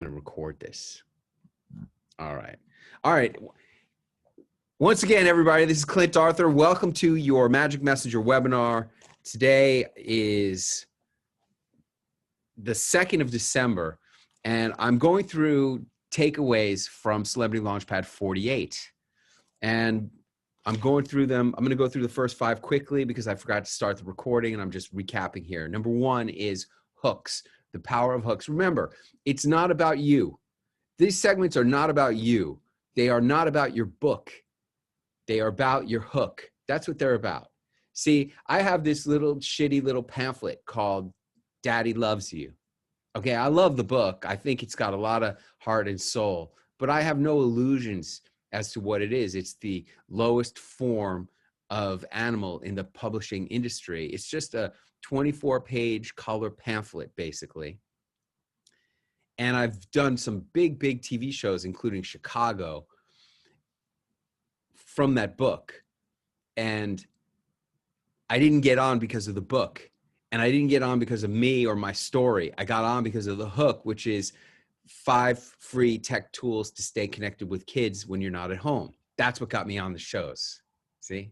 to record this. All right. All right. Once again, everybody, this is Clint Arthur. Welcome to your Magic Messenger webinar. Today is the 2nd of December, and I'm going through takeaways from Celebrity Launchpad 48. And I'm going through them. I'm going to go through the first 5 quickly because I forgot to start the recording, and I'm just recapping here. Number 1 is hooks, the power of hooks. Remember, it's not about you. These segments are not about you. They are not about your book. They are about your hook. That's what they're about. See, I have this little shitty little pamphlet called Daddy Loves You. Okay, I love the book. I think it's got a lot of heart and soul, but I have no illusions as to what it is. It's the lowest form of animal in the publishing industry. It's just a 24-page color pamphlet, basically. And I've done some big TV shows, including Chicago, from that book. And I didn't get on because of the book. And I didn't get on because of me or my story. I got on because of the hook, which is 5 free tech tools to stay connected with kids when you're not at home. That's what got me on the shows. See?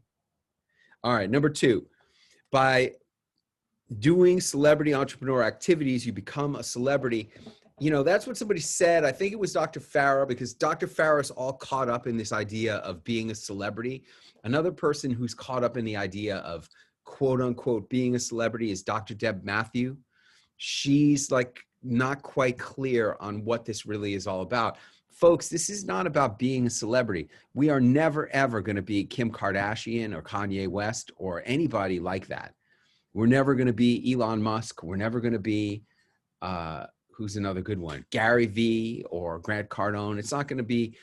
All right, number 2. By doing celebrity entrepreneur activities, you become a celebrity. You know, that's what somebody said. I think it was Dr. Farah, because Dr. Farah's all caught up in this idea of being a celebrity. Another person who's caught up in the idea of quote unquote being a celebrity is Dr. Deb Matthew. She's like not quite clear on what this really is all about. Folks, this is not about being a celebrity. We are never, ever going to be Kim Kardashian or Kanye West or anybody like that. We're never going to be Elon Musk. We're never going to be, who's another good one? Gary Vee or Grant Cardone. It's not going to be,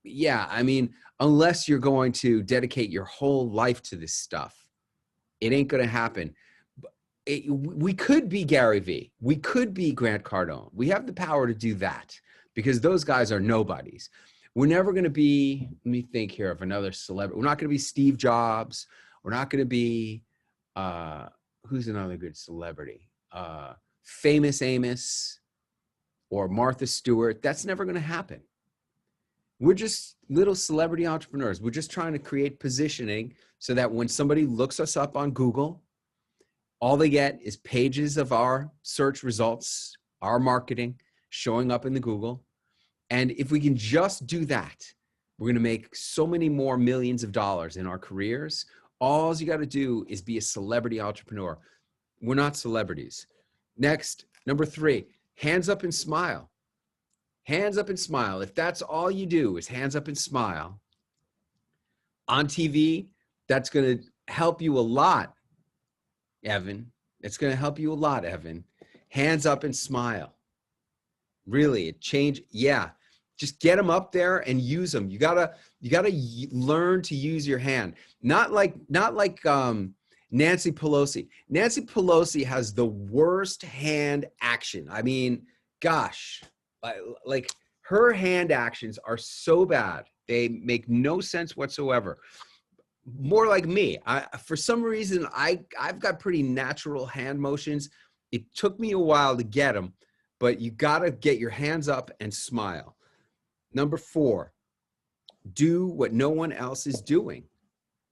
yeah, I mean, unless you're going to dedicate your whole life to this stuff, it ain't going to happen. We could be Gary Vee. We could be Grant Cardone. We have the power to do that because those guys are nobodies. We're never going to be, let me think here of another celebrity. We're not going to be Steve Jobs. We're not going to be, who's another good celebrity? Famous Amos or Martha Stewart. That's never going to happen. We're just little celebrity entrepreneurs. We're just trying to create positioning so that when somebody looks us up on Google, all they get is pages of our search results, our marketing showing up in the Google. And if we can just do that, we're going to make so many more millions of dollars in our careers. All you got to do is be a celebrity entrepreneur. We're not celebrities. Next, number 3, hands up and smile. Hands up and smile. If that's all you do is hands up and smile on TV, that's going to help you a lot, Evan. It's going to help you a lot, Evan. Hands up and smile. Really, it changed. Yeah. Just get them up there and use them. You gotta learn to use your hand. Not like Nancy Pelosi. Nancy Pelosi has the worst hand action. I mean, gosh, like her hand actions are so bad. They make no sense whatsoever. More like me. For some reason, I've got pretty natural hand motions. It took me a while to get them, but you gotta get your hands up and smile. Number 4, do what no one else is doing.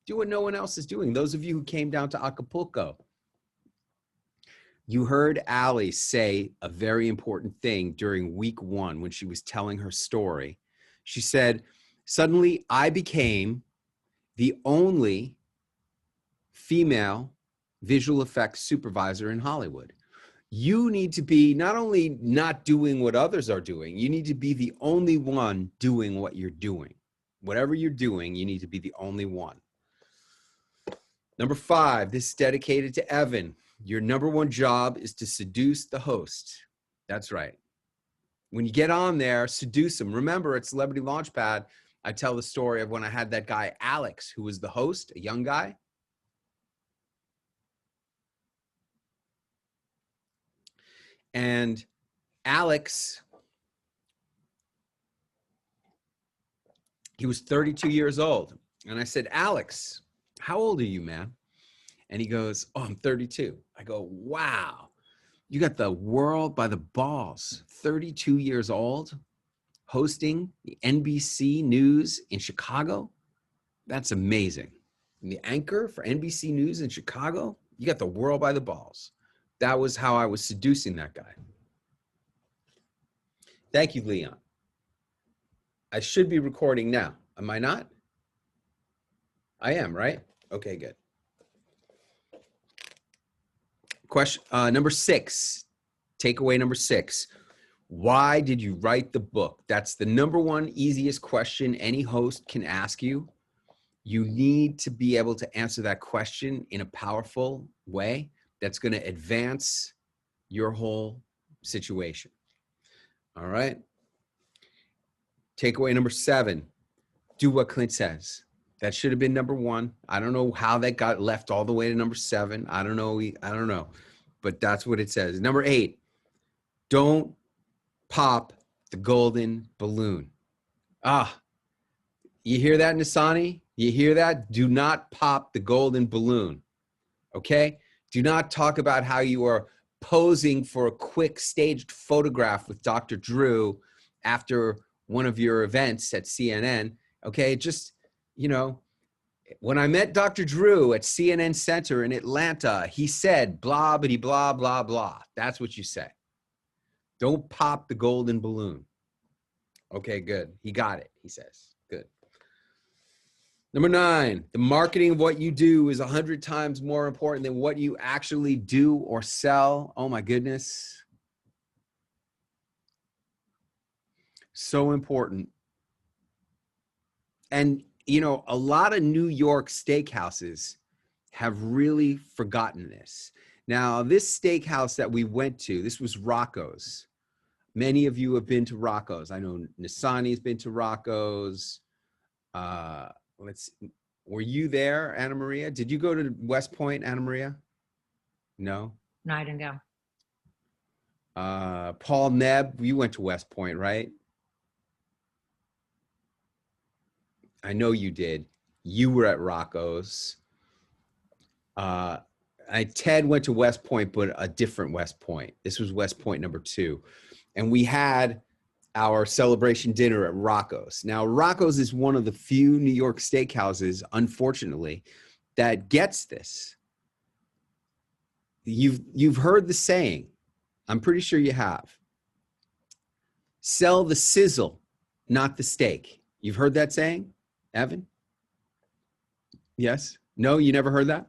Do what no one else is doing. Those of you who came down to Acapulco, you heard Allie say a very important thing during week 1 when she was telling her story. She said, suddenly I became the only female visual effects supervisor in Hollywood. You need to be not only not doing what others are doing, you need to be the only one doing what you're doing. Whatever you're doing, you need to be the only one. Number 5, this is dedicated to Evan. Your number 1 job is to seduce the host. That's right. When you get on there, seduce them. Remember, at Celebrity Launchpad, I tell the story of when I had that guy, Alex, who was the host, a young guy. And Alex, he was 32 years old. And I said, Alex, how old are you, man? And he goes, oh, I'm 32. I go, wow. You got the world by the balls. 32 years old, hosting the NBC News in Chicago. That's amazing. And the anchor for NBC News in Chicago, you got the world by the balls. That was how I was seducing that guy. Thank you, Leon. I should be recording now. Am I not? I am, right? Okay, good. Question number 6. Takeaway number 6. Why did you write the book? That's the number one easiest question any host can ask you. You need to be able to answer that question in a powerful way that's going to advance your whole situation. All right. Takeaway number 7, do what Clint says. That should have been number 1. I don't know how that got left all the way to number 7. I don't know. But that's what it says. Number 8, don't pop the golden balloon. You hear that, Nisani? You hear that? Do not pop the golden balloon. Okay? Do not talk about how you are posing for a quick staged photograph with Dr. Drew after one of your events at CNN. Okay? Just, when I met Dr. Drew at CNN Center in Atlanta, he said, blah, bitty, blah, blah, blah. That's what you say. Don't pop the golden balloon. Okay, good. He got it, he says. Good. Number 9, the marketing of what you do is 100 times more important than what you actually do or sell. Oh my goodness. So important. And, a lot of New York steakhouses have really forgotten this. Now, this steakhouse that we went to, this was Rocco's. Many of you have been to Rocco's. I know Nisani's been to Rocco's. Were you there, Anna Maria? Did you go to West Point, Anna Maria? No? No, I didn't go. Paul Nebb, you went to West Point, right? I know you did. You were at Rocco's. Ted went to West Point, but a different West Point. This was West Point number 2. And we had our celebration dinner at Rocco's. Now, Rocco's is one of the few New York steakhouses, unfortunately, that gets this. You've heard the saying. I'm pretty sure you have. Sell the sizzle, not the steak. You've heard that saying, Evan? Yes? No, you never heard that?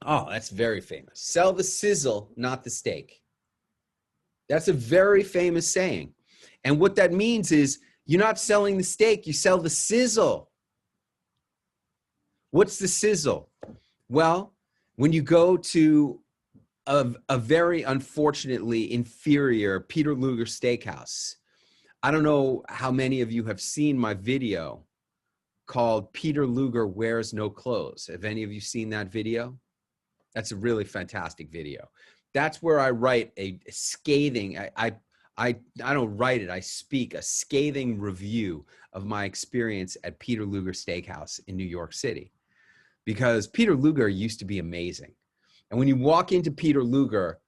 Oh, that's very famous. Sell the sizzle, not the steak. That's a very famous saying. And what that means is you're not selling the steak, you sell the sizzle. What's the sizzle? Well, when you go to a very unfortunately inferior Peter Luger steakhouse, I don't know how many of you have seen my video called Peter Luger Wears No Clothes. Have any of you seen that video? That's a really fantastic video. That's where I write a scathing, I don't write it, I speak a scathing review of my experience at Peter Luger Steakhouse in New York City. Because Peter Luger used to be amazing. And when you walk into Peter Luger,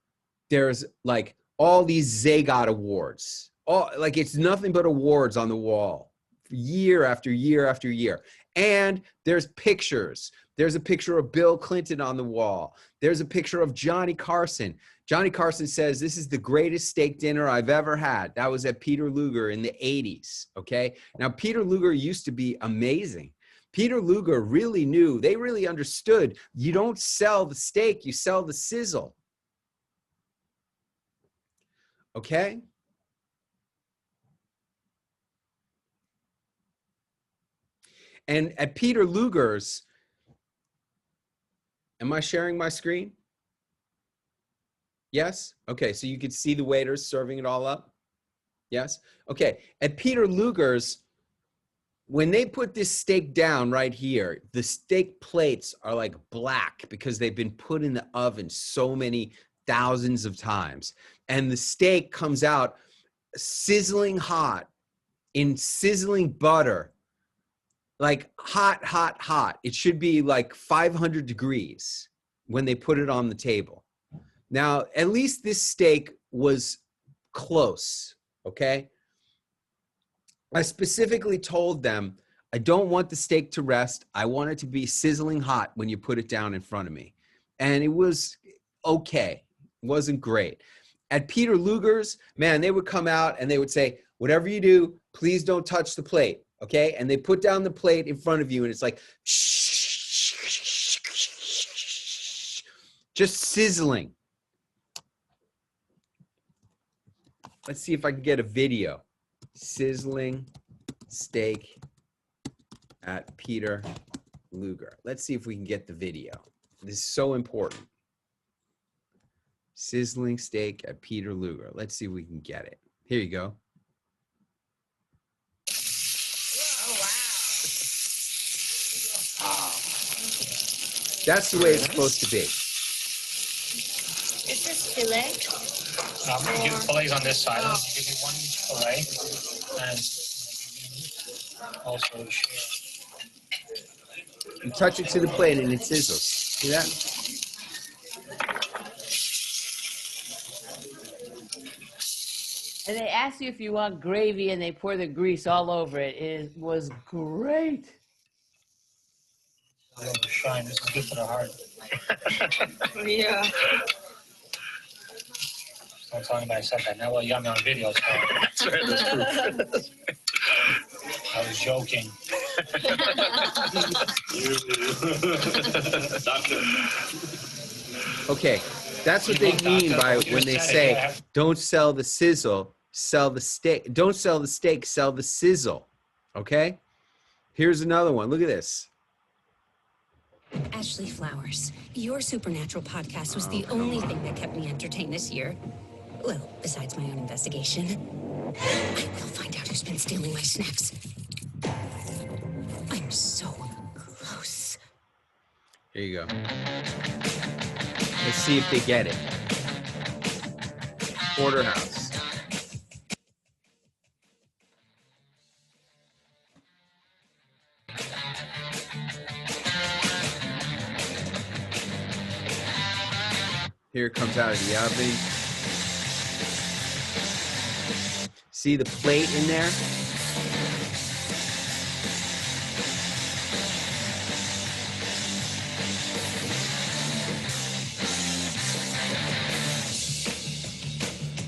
there's like all these Zagat awards. It's nothing but awards on the wall, year after year after year. And there's pictures. There's a picture of Bill Clinton on the wall. There's a picture of Johnny Carson. Johnny Carson says, this is the greatest steak dinner I've ever had. That was at Peter Luger in the 80s, okay? Now, Peter Luger used to be amazing. Peter Luger really knew, they really understood, you don't sell the steak, you sell the sizzle, okay? And at Peter Luger's, am I sharing my screen? Yes? Okay, so you can see the waiters serving it all up? Yes? Okay, at Peter Luger's, when they put this steak down right here, the steak plates are like black because they've been put in the oven so many thousands of times. And the steak comes out sizzling hot in sizzling butter, like hot, hot, hot. It should be like 500 degrees when they put it on the table. Now, at least this steak was close, okay? I specifically told them, I don't want the steak to rest. I want it to be sizzling hot when you put it down in front of me. And it was okay. It wasn't great. At Peter Luger's, man, they would come out and they would say, whatever you do, please don't touch the plate, okay? And they put down the plate in front of you and it's like, just sizzling. Let's see if I can get a video. Sizzling steak at Peter Luger. Let's see if we can get the video. This is so important. Sizzling steak at Peter Luger. Let's see if we can get it. Here you go. Oh, wow. That's the way it's supposed to be. Is this fillet? I'm going to give fillets on this side. I'll give you one each fillet. And also share. You touch it to the plate and it sizzles. See that? And they ask you if you want gravy, and they pour the grease all over it. It was great. Oh, the shine. This is good for the heart. Yeah. Don't tell anybody I said that. Now, well, you got me on video, so. That's right, that's true. I was joking. Okay, that's what they mean by when they say, don't sell the sizzle, sell the steak. Don't sell the steak, sell the sizzle. Okay? Here's another one. Look at this. Ashley Flowers, your Supernatural podcast was the only thing that kept me entertained this year. Well, besides my own investigation. I will find out who's been stealing my snacks. I'm so close. Here you go. Let's see if they get it. Porterhouse. Here it comes out of the oven. See the plate in there?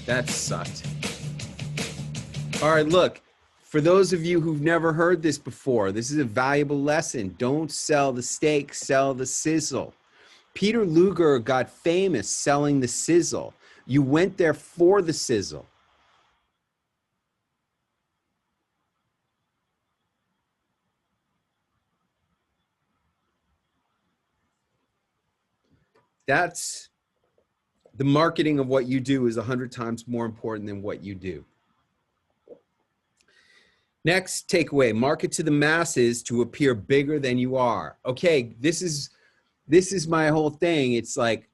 That sucked. All right, look, for those of you who've never heard this before, this is a valuable lesson. Don't sell the steak, sell the sizzle. Peter Luger got famous selling the sizzle. You went there for the sizzle. That's the marketing of what you do is 100 times more important than what you do. Next takeaway, market to the masses to appear bigger than you are. Okay, this is my whole thing. It's like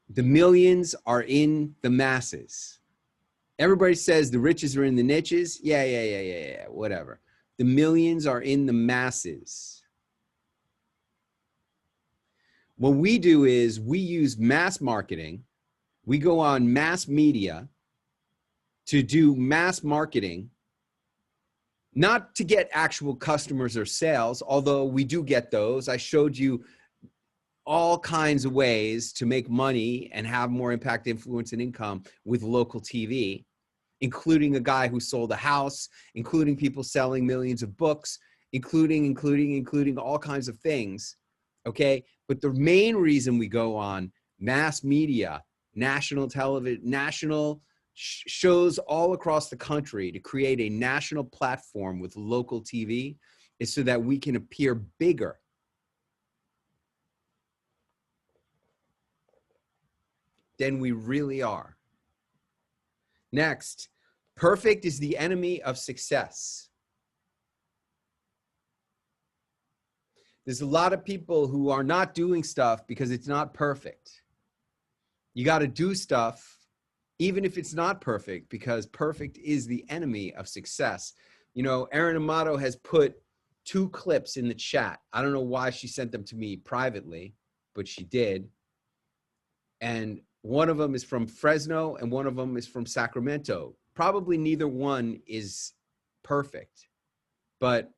the millions are in the masses. Everybody says the riches are in the niches. Yeah, whatever. The millions are in the masses. What we do is we use mass marketing. We go on mass media to do mass marketing, not to get actual customers or sales, although we do get those. I showed you all kinds of ways to make money and have more impact, influence, and income with local TV, including a guy who sold a house, including people selling millions of books, including all kinds of things, okay? But the main reason we go on mass media, national television, national shows all across the country to create a national platform with local TV is so that we can appear bigger. Than we really are. Next, perfect is the enemy of success. There's a lot of people who are not doing stuff because it's not perfect. You got to do stuff even if it's not perfect, because perfect is the enemy of success. You know, Erin Amato has put 2 clips in the chat. I don't know why she sent them to me privately, but she did. And one of them is from Fresno and one of them is from Sacramento. Probably neither one is perfect, but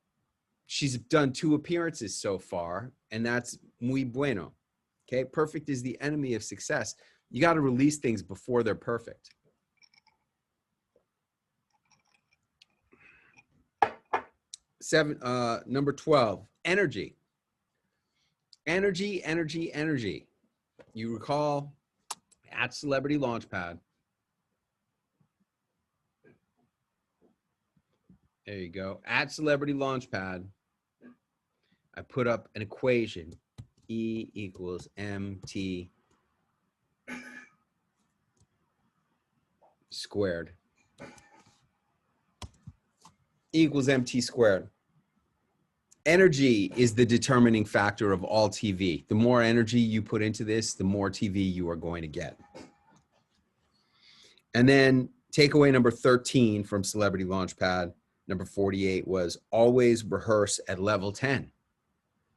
she's done 2 appearances so far, and that's muy bueno. Okay, perfect is the enemy of success. You got to release things before they're perfect. Number 12, energy. Energy, energy, energy. You recall at Celebrity Launchpad. There you go. At Celebrity Launchpad, I put up an equation. E equals MT squared. E equals MT squared. Energy is the determining factor of all TV. The more energy you put into this, the more TV you are going to get. And then takeaway number 13 from Celebrity Launchpad, number 48, was always rehearse at level 10.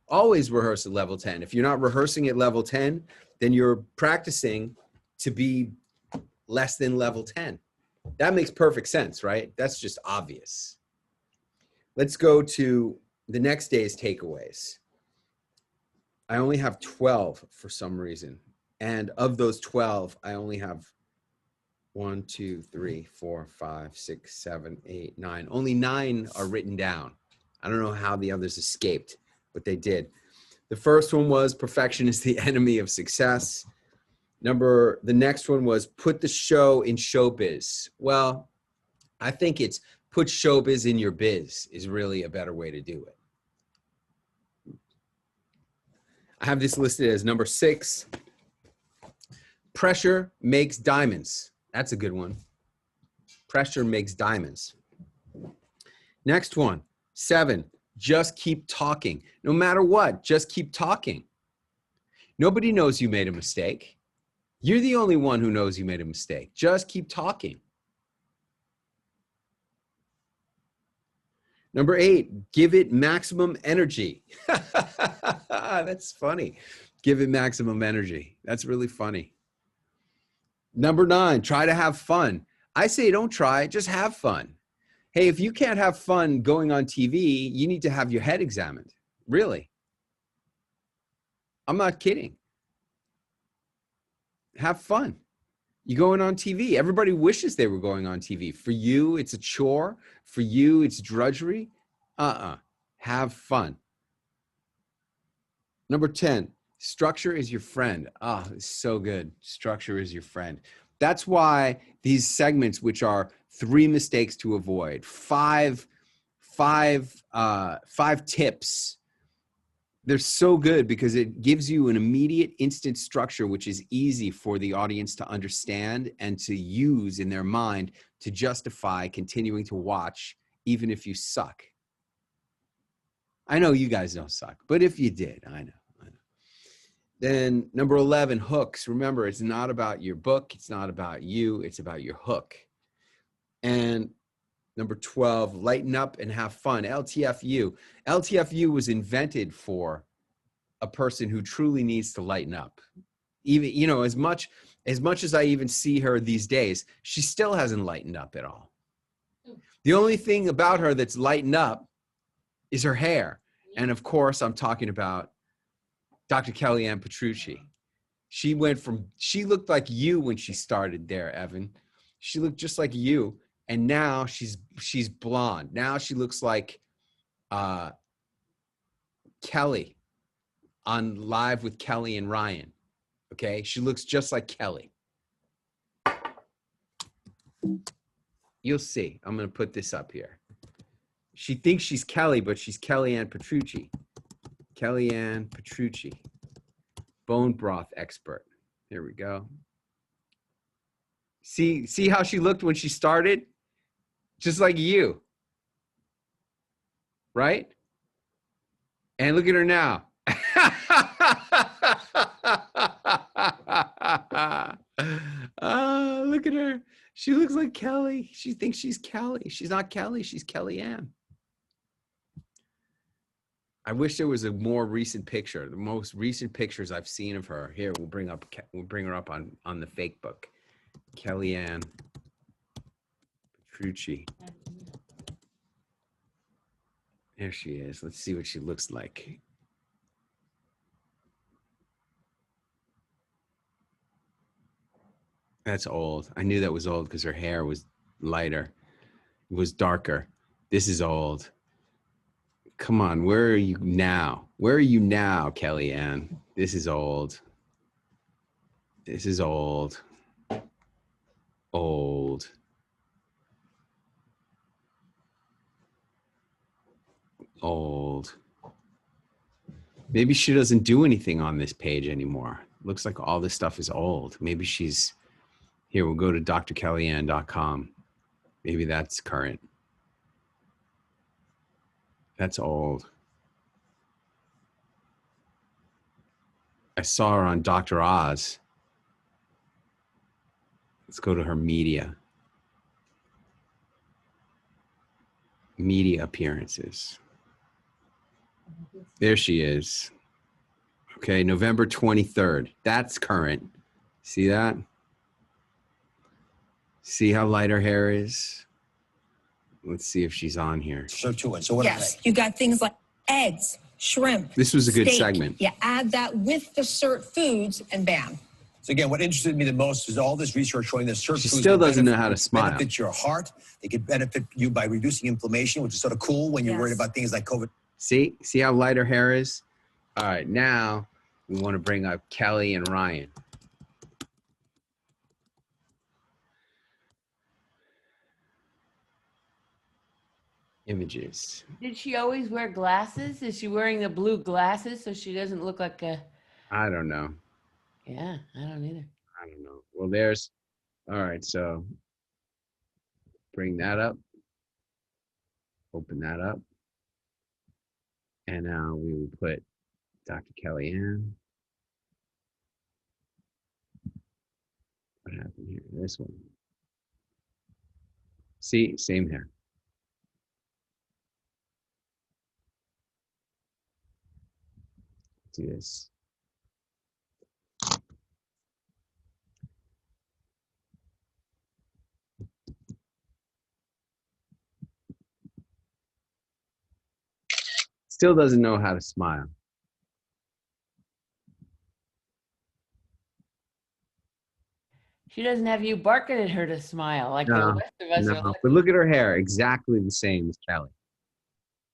Always rehearse at level 10. If you're not rehearsing at level 10, then you're practicing to be less than level 10. That makes perfect sense, right? That's just obvious. Let's go to the next day's takeaways. I only have 12 for some reason. And of those 12, I only have 1, 2, 3, 4, 5, 6, 7, 8, 9. Only 9 are written down. I don't know how the others escaped, but they did. The first one was perfection is the enemy of success. The next one was put the show in showbiz. Well, I think it's put showbiz in your biz is really a better way to do it. I have this listed as number 6. Pressure makes diamonds. That's a good one. Pressure makes diamonds. Next one, 7. Just keep talking. No matter what, just keep talking. Nobody knows you made a mistake. You're the only one who knows you made a mistake. Just keep talking. Number 8, give it maximum energy. That's funny. Give it maximum energy. That's really funny. Number 9, try to have fun. I say don't try, just have fun. Hey, if you can't have fun going on TV, you need to have your head examined. Really. I'm not kidding. Have fun. You're going on TV. Everybody wishes they were going on TV. For you, it's a chore. For you, it's drudgery. Have fun. Number 10, structure is your friend. It's so good. Structure is your friend. That's why these segments, which are 3 mistakes to avoid, 5 tips, they're so good because it gives you an immediate instant structure, which is easy for the audience to understand and to use in their mind to justify continuing to watch, even if you suck. I know you guys don't suck, but if you did, I know. Then number 11, hooks. Remember, it's not about your book. It's not about you. It's about your hook. And number 12, lighten up and have fun. LTFU. LTFU was invented for a person who truly needs to lighten up. Even, you know, as much as I even see her these days, she still hasn't lightened up at all. The only thing about her that's lightened up is her hair. And of course, I'm talking about Dr. Kellyanne Petrucci. She looked like you when she started there, Evan. She looked just like you. And now she's blonde. Now she looks like Kelly on Live with Kelly and Ryan. Okay? She looks just like Kelly. You'll see. I'm going to put this up here. She thinks she's Kelly, but she's Kellyanne Petrucci. Kellyanne Petrucci, bone broth expert. Here we go. See how she looked when she started? Just like you. Right? And look at her now. Look at her. She looks like Kelly. She thinks she's Kelly. She's not Kelly. She's Kellyanne. I wish there was a more recent picture. The most recent pictures I've seen of her. Here, we'll bring her up on the fake book. Kellyanne Petrucci. There she is. Let's see what she looks like. That's old. I knew that was old because her hair was lighter. It was darker. This is old. Come on, where are you now? Where are you now, Kellyanne? This is old. This is old. Old. Old. Maybe she doesn't do anything on this page anymore. Looks like all this stuff is old. Maybe she's here. We'll go to drkellyanne.com. Maybe that's current. That's old. I saw her on Dr. Oz. Let's go to her media. Media appearances. There she is. Okay, November 23rd. That's current. See that? See how light her hair is? Let's see if she's on here. So too. And so what? Yes, you got things like eggs, shrimp. This was a good steak. segment. You add that with the cert foods, and bam. So again, what interested me the most is all this research showing that certain She foods still will doesn't know how to smile. benefit your heart. They could benefit you by reducing inflammation, which is sort of cool when you're Yes. worried about things like COVID. See how light her hair is? All right, now we want to bring up Kelly and Ryan. Images. Did she always wear glasses? Is she wearing the blue glasses so she doesn't look like a? I don't know. Yeah, I don't either. I don't know. Well, there's, all right, so bring that up. Open that up. And now we will put Dr. Kellyanne. What happened here? This one. See, same hair. Do this. Still doesn't know how to smile. She doesn't have you barking at her to smile like the No, rest of us are. no. But look at her hair, exactly the same as Kelly.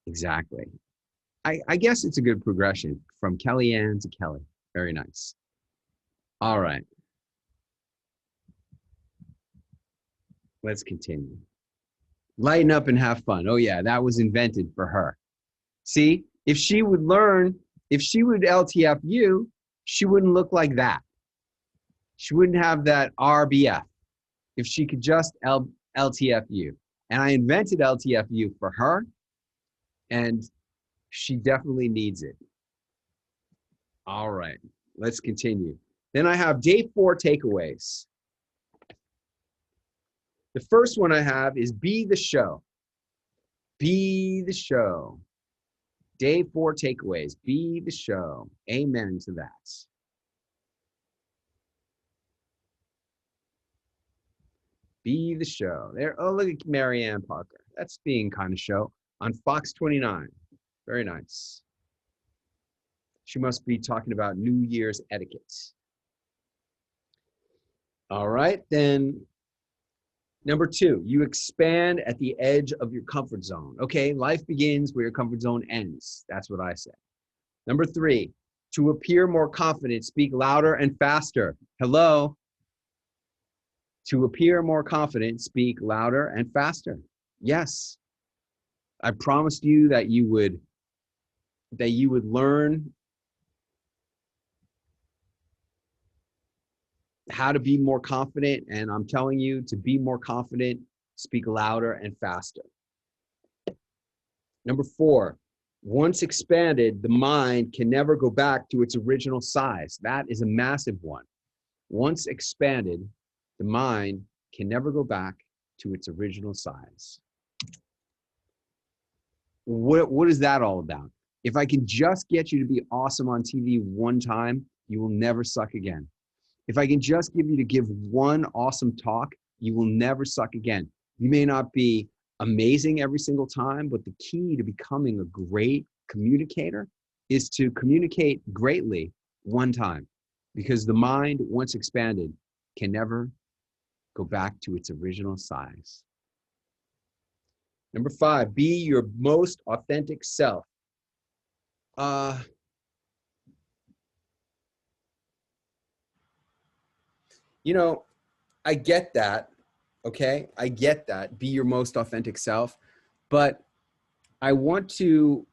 Exactly. I guess it's a good progression from Kellyanne to Kelly. Very nice. All right. Let's continue. Lighten up and have fun. Oh yeah, that was invented for her. See, if she would learn, if she would LTFU, she wouldn't look like that. She wouldn't have that RBF if she could just LTFU. And I invented LTFU for her, and she definitely needs it. All right, let's continue. Then I have day 4 takeaways. The first one I have is be the show. Be the show. Day 4 takeaways. Be the show. Amen to that. Be the show. There. Oh, look at Marianne Parker. That's being kind of show on Fox 29. Very nice. She must be talking about New Year's etiquette. All right, then number 2, you expand at the edge of your comfort zone. Okay, life begins where your comfort zone ends. That's what I say. Number 3, to appear more confident, speak louder and faster. Hello? To appear more confident, speak louder and faster. Yes. I promised you that you would learn how to be more confident, and I'm telling you, to be more confident, speak louder and faster. Number 4, once expanded, the mind can never go back to its original size. That is a massive one. Once expanded, the mind can never go back to its original size. What is that all about? If I can just get you to be awesome on TV one time, you will never suck again. If I can just give you to give one awesome talk, you will never suck again. You may not be amazing every single time, but the key to becoming a great communicator is to communicate greatly one time, because the mind, once expanded, can never go back to its original size. Number 5, be your most authentic self. You know, I get that. Okay. I get that. Be your most authentic self. But I want to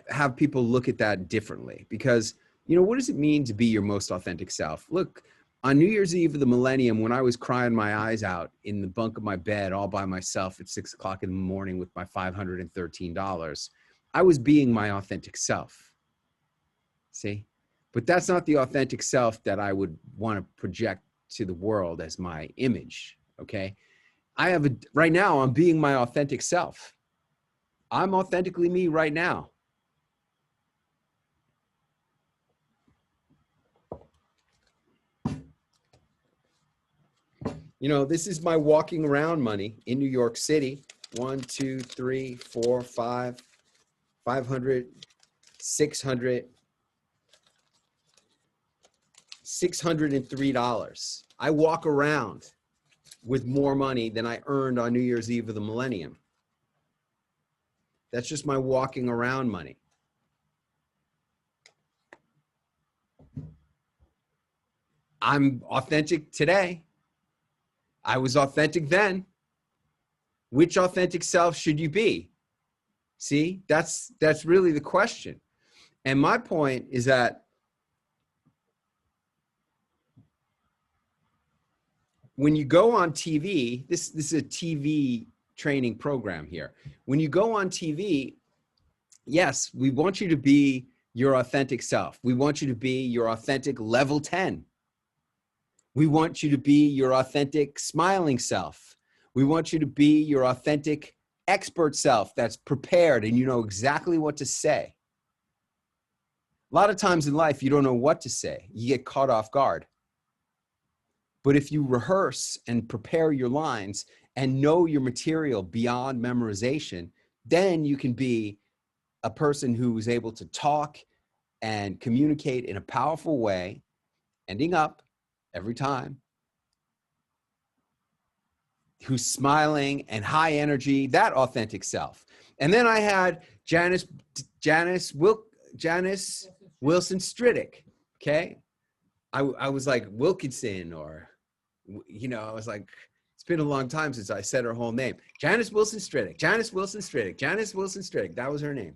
have people look at that differently, because, you know, what does it mean to be your most authentic self? Look, on New Year's Eve of the millennium, when I was crying my eyes out in the bunk of my bed all by myself at 6 o'clock in the morning with my $513, I was being my authentic self. See? But that's not the authentic self that I would want to project to the world as my image. Okay. Right now, I'm being my authentic self. I'm authentically me right now. You know, this is my walking around money in New York City. 1, 2, 3, 4, 5, 500, 600, $603. I walk around with more money than I earned on New Year's Eve of the millennium. That's just my walking around money. I'm authentic today. I was authentic then. Which authentic self should you be? See, that's really the question. And my point is that when you go on TV, this is a TV training program here. When you go on TV, yes, we want you to be your authentic self. We want you to be your authentic level 10. We want you to be your authentic smiling self. We want you to be your authentic expert self that's prepared and you know exactly what to say. A lot of times in life, you don't know what to say. You get caught off guard. But if you rehearse and prepare your lines and know your material beyond memorization, then you can be a person who is able to talk and communicate in a powerful way, ending up every time, who's smiling and high energy, that authentic self. And then I had Janice Wilson Striddick. Okay. I was like Wilkinson, or, you know, I was like, it's been a long time since I said her whole name. Janice Wilson Striddick, Janice Wilson Striddick, Janice Wilson Striddick. That was her name.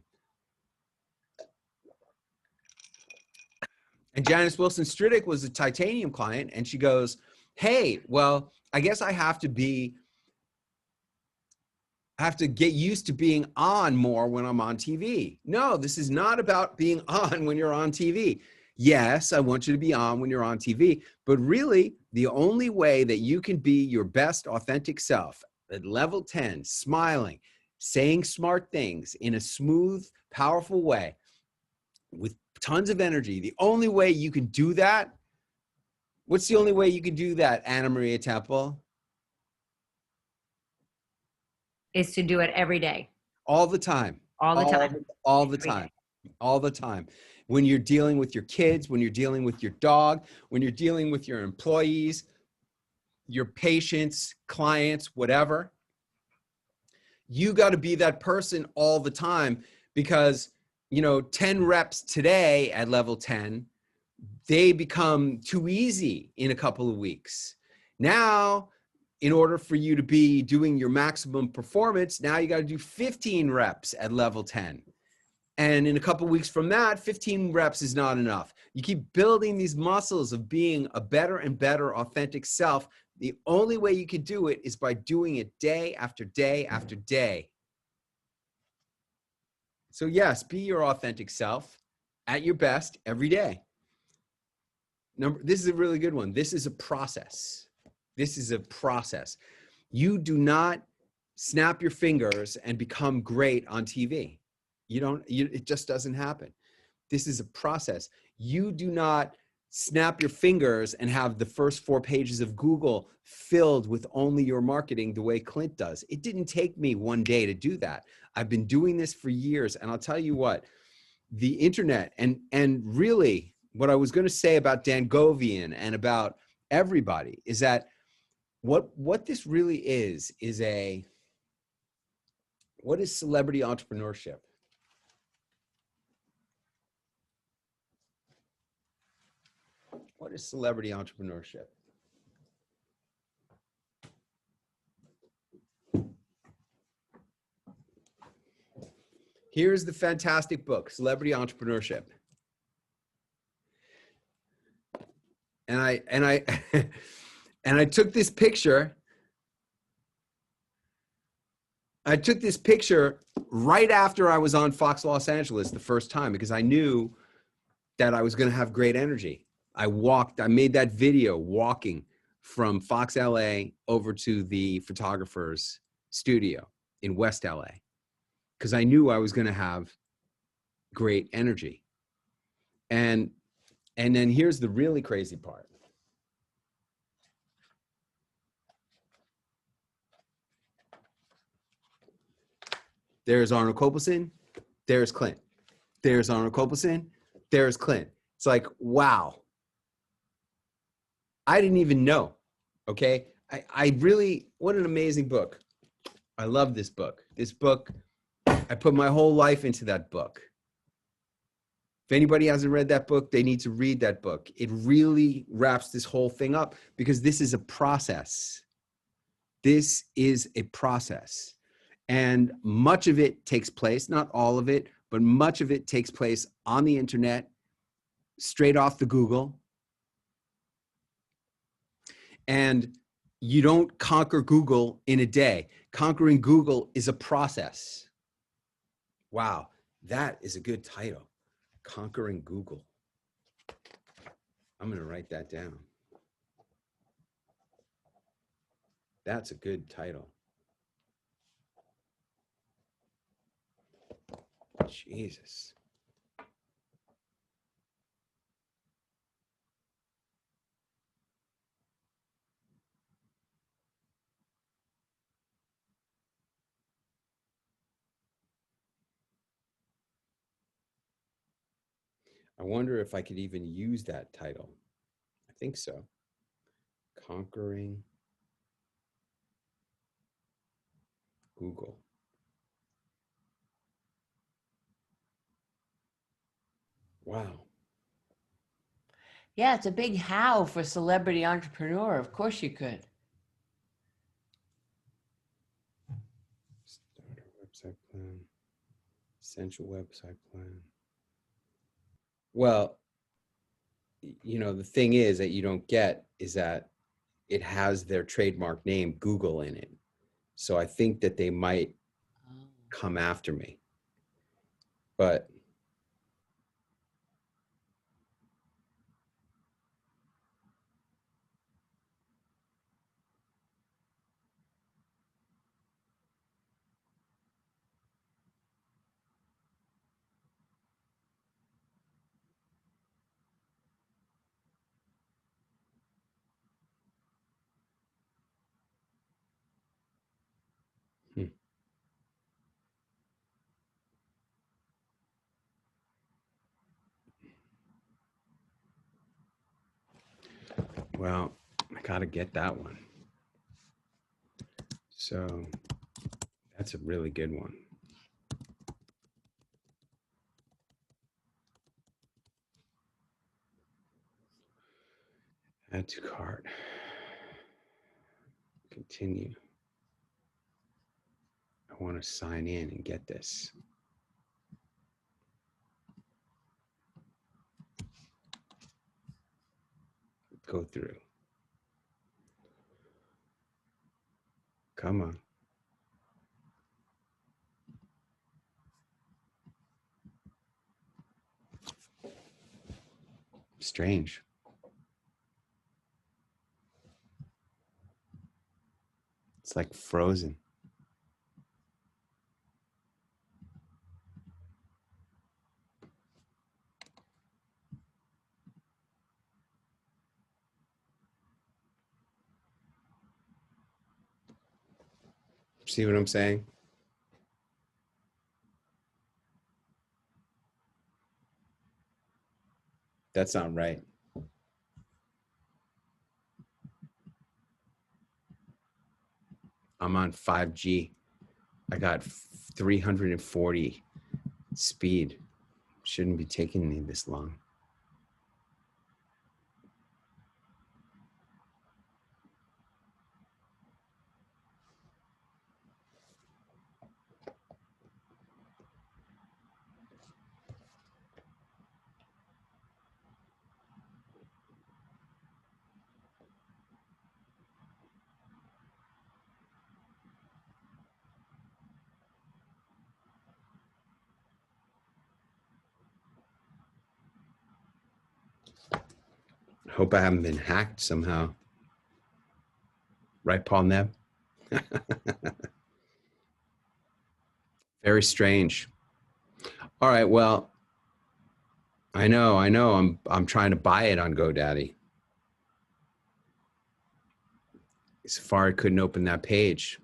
And Janice Wilson Striddick was a titanium client. And she goes, hey, well, I guess I have to get used to being on more when I'm on TV. No, this is not about being on when you're on TV. Yes, I want you to be on when you're on TV, but really the only way that you can be your best authentic self at level 10, smiling, saying smart things in a smooth, powerful way with tons of energy. The only way you can do that, what's the only way you can do that, Anna Maria Temple? Is to do it every day. All the time. All the time. All the time. All the time. When you're dealing with your kids, when you're dealing with your dog, when you're dealing with your employees, your patients, clients, whatever, you got to be that person all the time, because, you know, 10 reps today at level 10, they become too easy in a couple of weeks. Now, in order for you to be doing your maximum performance, now you got to do 15 reps at level 10. And in a couple of weeks from that, 15 reps is not enough. You keep building these muscles of being a better and better authentic self. The only way you can do it is by doing it day after day after day. So yes, be your authentic self at your best every day. This is a really good one. This is a process. This is a process. You do not snap your fingers and become great on TV. It just doesn't happen. This is a process. You do not snap your fingers and have the first 4 pages of Google filled with only your marketing the way Clint does. It didn't take me one day to do that. I've been doing this for years. And I'll tell you what, the internet and really what I was going to say about Dan Govian and about everybody is that what this really is what is celebrity entrepreneurship? What is celebrity entrepreneurship? Here's the fantastic book, Celebrity Entrepreneurship. And I and I took this picture. I took this picture right after I was on Fox Los Angeles the first time because I knew that I was going to have great energy. I made that video walking from Fox LA over to the photographer's studio in West LA because I knew I was going to have great energy. And then here's the really crazy part. There's Arnold Kopelson, there's Clint. There's Arnold Kopelson, there's Clint. It's like, wow. I didn't even know, okay? I really, what an amazing book. I love this book. This book, I put my whole life into that book. If anybody hasn't read that book, they need to read that book. It really wraps this whole thing up because this is a process. This is a process. And much of it takes place, not all of it, but much of it takes place on the internet, straight off the Google. And you don't conquer Google in a day. Conquering Google is a process. Wow, that is a good title. Conquering Google. I'm going to write that down. That's a good title. Jesus. I wonder if I could even use that title. I think so. Conquering Google. Wow. Yeah, it's a big how for celebrity entrepreneur. Of course you could. Start a website plan. Essential website plan. Well, you know, the thing is that you don't get is that it has their trademark name, Google, in it. So I think that they might come after me. But well, I gotta get that one. So that's a really good one. Add to cart. Continue. I want to sign in and get this. Go through. Come on. Strange. It's like frozen. See what I'm saying? That's not right. I'm on 5G. I got 340 speed. Shouldn't be taking me this long. Hope I haven't been hacked somehow. Right, Paul Neb? Very strange. All right, well, I know. I'm trying to buy it on GoDaddy. Safari couldn't open that page.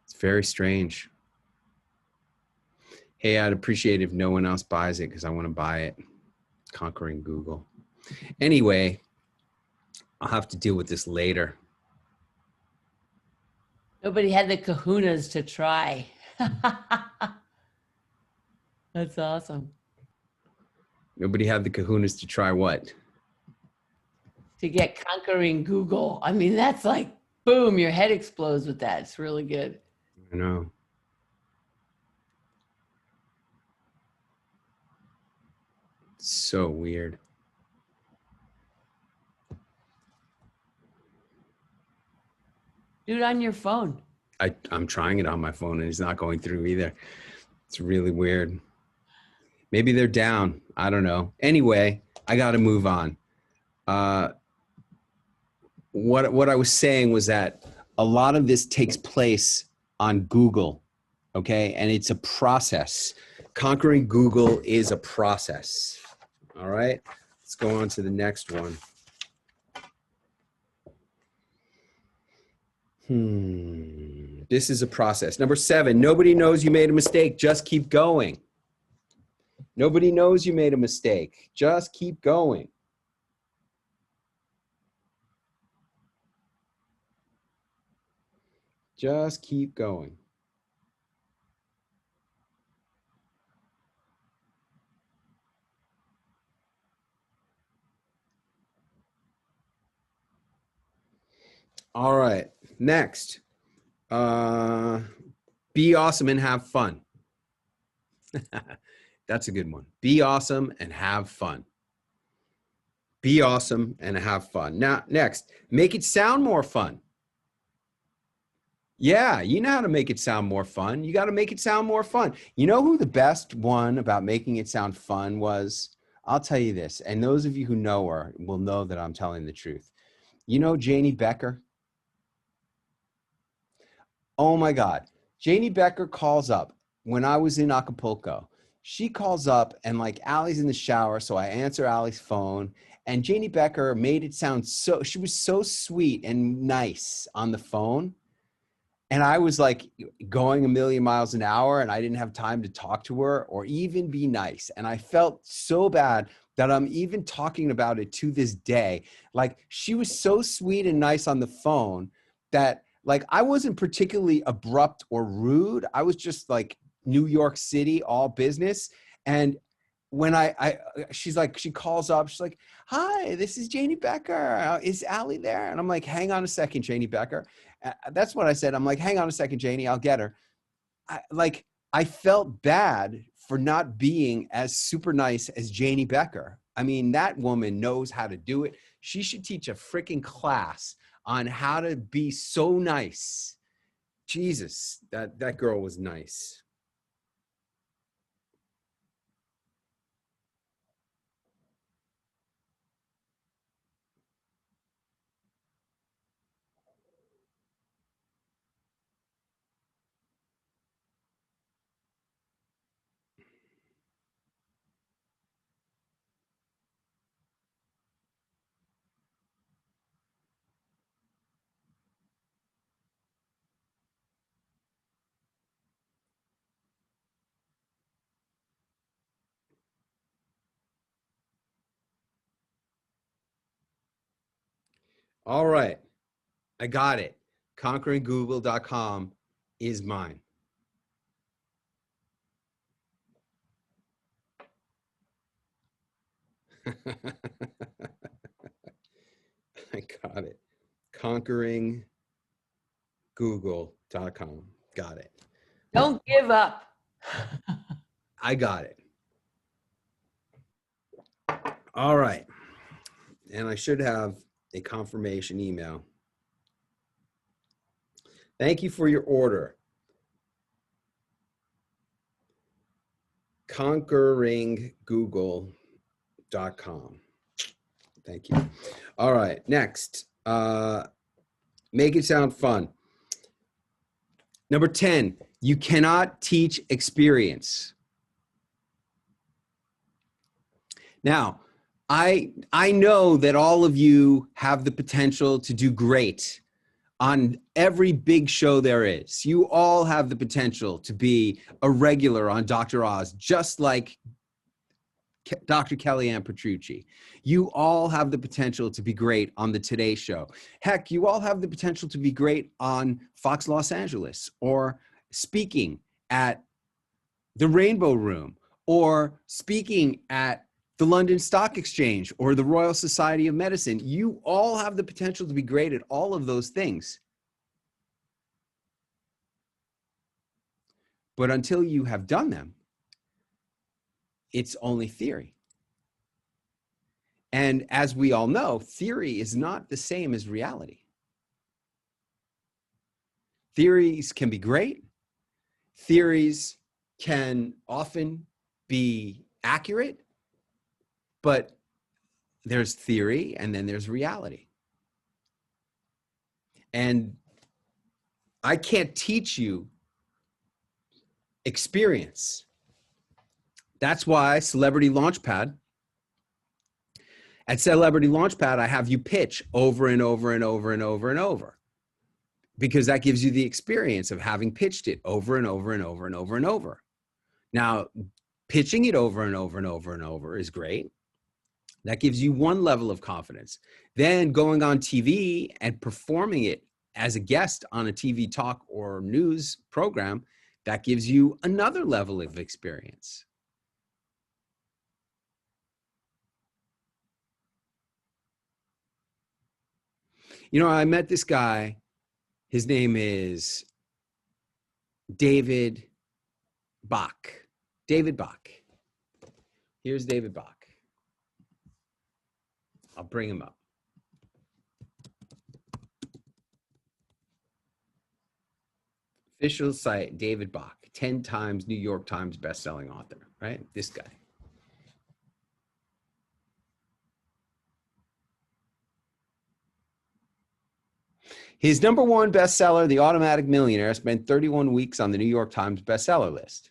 It's very strange. Hey, I'd appreciate if no one else buys it because I want to buy it. Conquering Google. Anyway, I'll have to deal with this later. Nobody had the kahunas to try. That's awesome. Nobody had the kahunas to try what? To get conquering Google. I mean, that's like, boom, your head explodes with that. It's really good. I know. It's so weird. Do it on your phone. I'm trying it on my phone and it's not going through either. It's really weird. Maybe they're down. I don't know. Anyway, I got to move on. What I was saying was that a lot of this takes place on Google, okay? And it's a process. Conquering Google is a process. All right? Let's go on to the next one. This is a process. Number 7, nobody knows you made a mistake. Just keep going. Nobody knows you made a mistake. Just keep going. Just keep going. All right, next. Be awesome and have fun. That's a good one. Be awesome and have fun. Be awesome and have fun. Now, next, make it sound more fun. Yeah, you know how to make it sound more fun. You got to make it sound more fun. You know who the best one about making it sound fun was? I'll tell you this, and those of you who know her will know that I'm telling the truth. You know Janie Becker? Oh my God. Janie Becker calls up when I was in Acapulco. She calls up and like Allie's in the shower. So I answer Allie's phone and Janie Becker made it sound so, she was so sweet and nice on the phone. And I was like going a million miles an hour and I didn't have time to talk to her or even be nice. And I felt so bad that I'm even talking about it to this day. Like she was so sweet and nice on the phone that like I wasn't particularly abrupt or rude. I was just like New York City, all business. And when she's like, she calls up, she's like, hi, this is Janie Becker. Is Allie there? And I'm like, hang on a second, Janie Becker. That's what I said. I'm like, hang on a second, Janie, I'll get her. I felt bad for not being as super nice as Janie Becker. I mean, that woman knows how to do it. She should teach a freaking class on how to be so nice. Jesus, that girl was nice. All right. I got it. ConqueringGoogle.com is mine. I got it. ConqueringGoogle.com. Got it. Don't give up. I got it. All right. And I should have a confirmation email. Thank you for your order. ConqueringGoogle.com. Thank you. All right. Next. Make it sound fun. Number 10, you cannot teach experience. Now, I know that all of you have the potential to do great on every big show there is. You all have the potential to be a regular on Dr. Oz, just like Dr. Kellyanne Petrucci. You all have the potential to be great on the Today Show. Heck, you all have the potential to be great on Fox Los Angeles, or speaking at the Rainbow Room, or speaking at the London Stock Exchange or the Royal Society of Medicine. You all have the potential to be great at all of those things. But until you have done them, it's only theory. And as we all know, theory is not the same as reality. Theories can be great. Theories can often be accurate, but there's theory and then there's reality. And I can't teach you experience. That's why Celebrity Launchpad. At Celebrity Launchpad, I have you pitch over and over and over and over and over, because that gives you the experience of having pitched it over and over and over and over and over. Now, pitching it over and over and over and over is great. That gives you one level of confidence. Then going on TV and performing it as a guest on a TV talk or news program, that gives you another level of experience. You know, I met this guy. His name is David Bach. David Bach. Here's David Bach. I'll bring him up. Official site, David Bach, 10 times New York Times bestselling author, right? This guy. His number one bestseller, The Automatic Millionaire, spent 31 weeks on the New York Times bestseller list.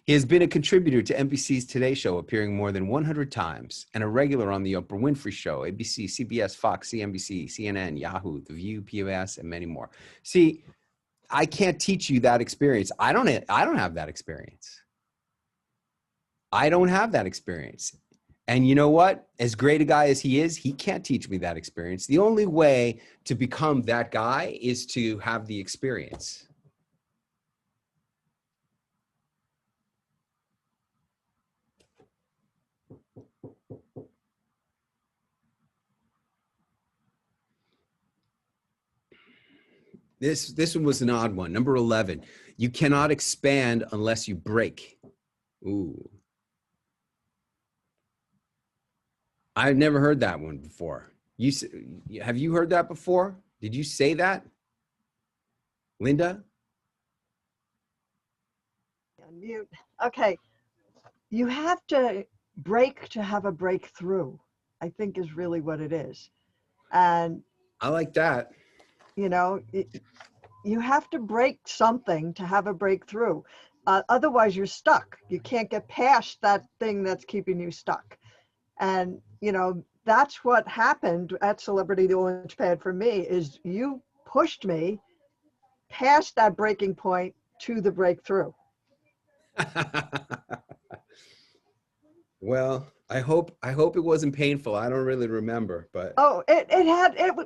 He has been a contributor to NBC's Today Show, appearing more than 100 times, and a regular on The Oprah Winfrey Show, ABC, CBS, Fox, CNBC, CNN, Yahoo, The View, PBS, and many more. See, I can't teach you that experience. I don't have that experience. I don't have that experience. And you know what? As great a guy as he is, he can't teach me that experience. The only way to become that guy is to have the experience. This one was an odd one. Number 11, you cannot expand unless you break. Ooh. I've never heard that one before. Have you heard that before? Did you say that, Linda? Mute. Okay. You have to break to have a breakthrough, I think is really what it is. And I like that. you know, you have to break something to have a breakthrough. Otherwise, you're stuck. You can't get past that thing that's keeping you stuck. And, you know, that's what happened at Celebrity Launchpad for me, is you pushed me past that breaking point to the breakthrough. Well, I hope it wasn't painful. I don't really remember, but Oh, it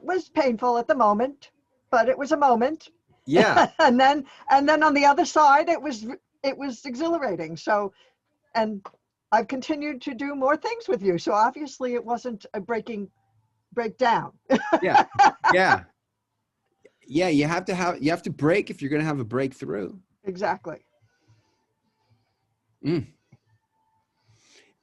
was painful at the moment, but it was a moment. yeah, and then on the other side, it was exhilarating. So, and I've continued to do more things with you. So obviously it wasn't a breakdown. yeah, yeah, yeah. You have to break if you're going to have a breakthrough. Exactly. Mm.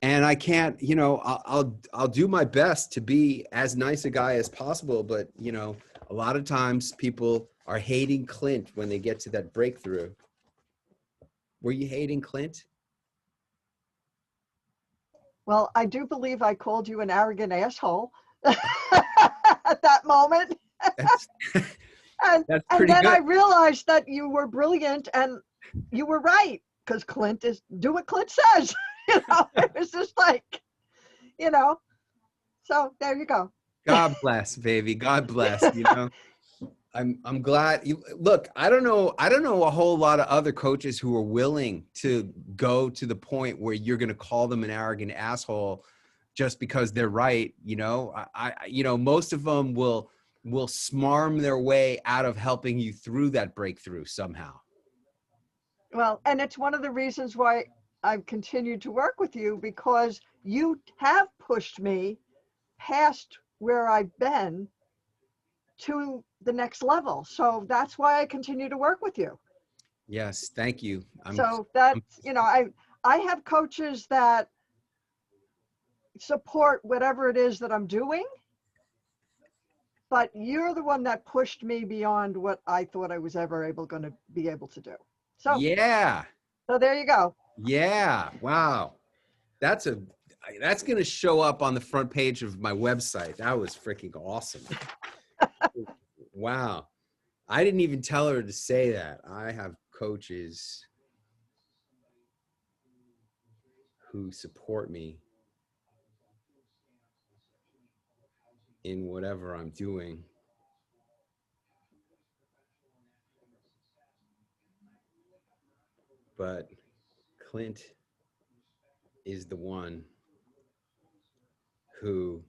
And I can't, I'll do my best to be as nice a guy as possible, but a lot of times people are hating Clint when they get to that breakthrough. Were you hating Clint? Well, I do believe I called you an arrogant asshole at that moment. That's And that's and pretty then I good. realized that you were brilliant and you were right, because Clint is do what Clint says. It was just like, you know. So there you go. God bless, baby. God bless. I'm glad you look. I don't know a whole lot of other coaches who are willing to go to the point where you're going to call them an arrogant asshole just because they're right. Most of them will smarm their way out of helping you through that breakthrough somehow. Well, and it's one of the reasons why I've continued to work with you, because you have pushed me past where I've been to the next level. So that's why I continue to work with you. Yes, thank you. So that's, I have coaches that support whatever it is that I'm doing, but you're the one that pushed me beyond what I thought I was ever going to be able to do. So, Yeah, so there you go. yeah. Wow, that's going to show up on the front page of my website. That was freaking awesome. Wow. I didn't even tell her to say that. I have coaches who support me in whatever I'm doing. But Clint is the one who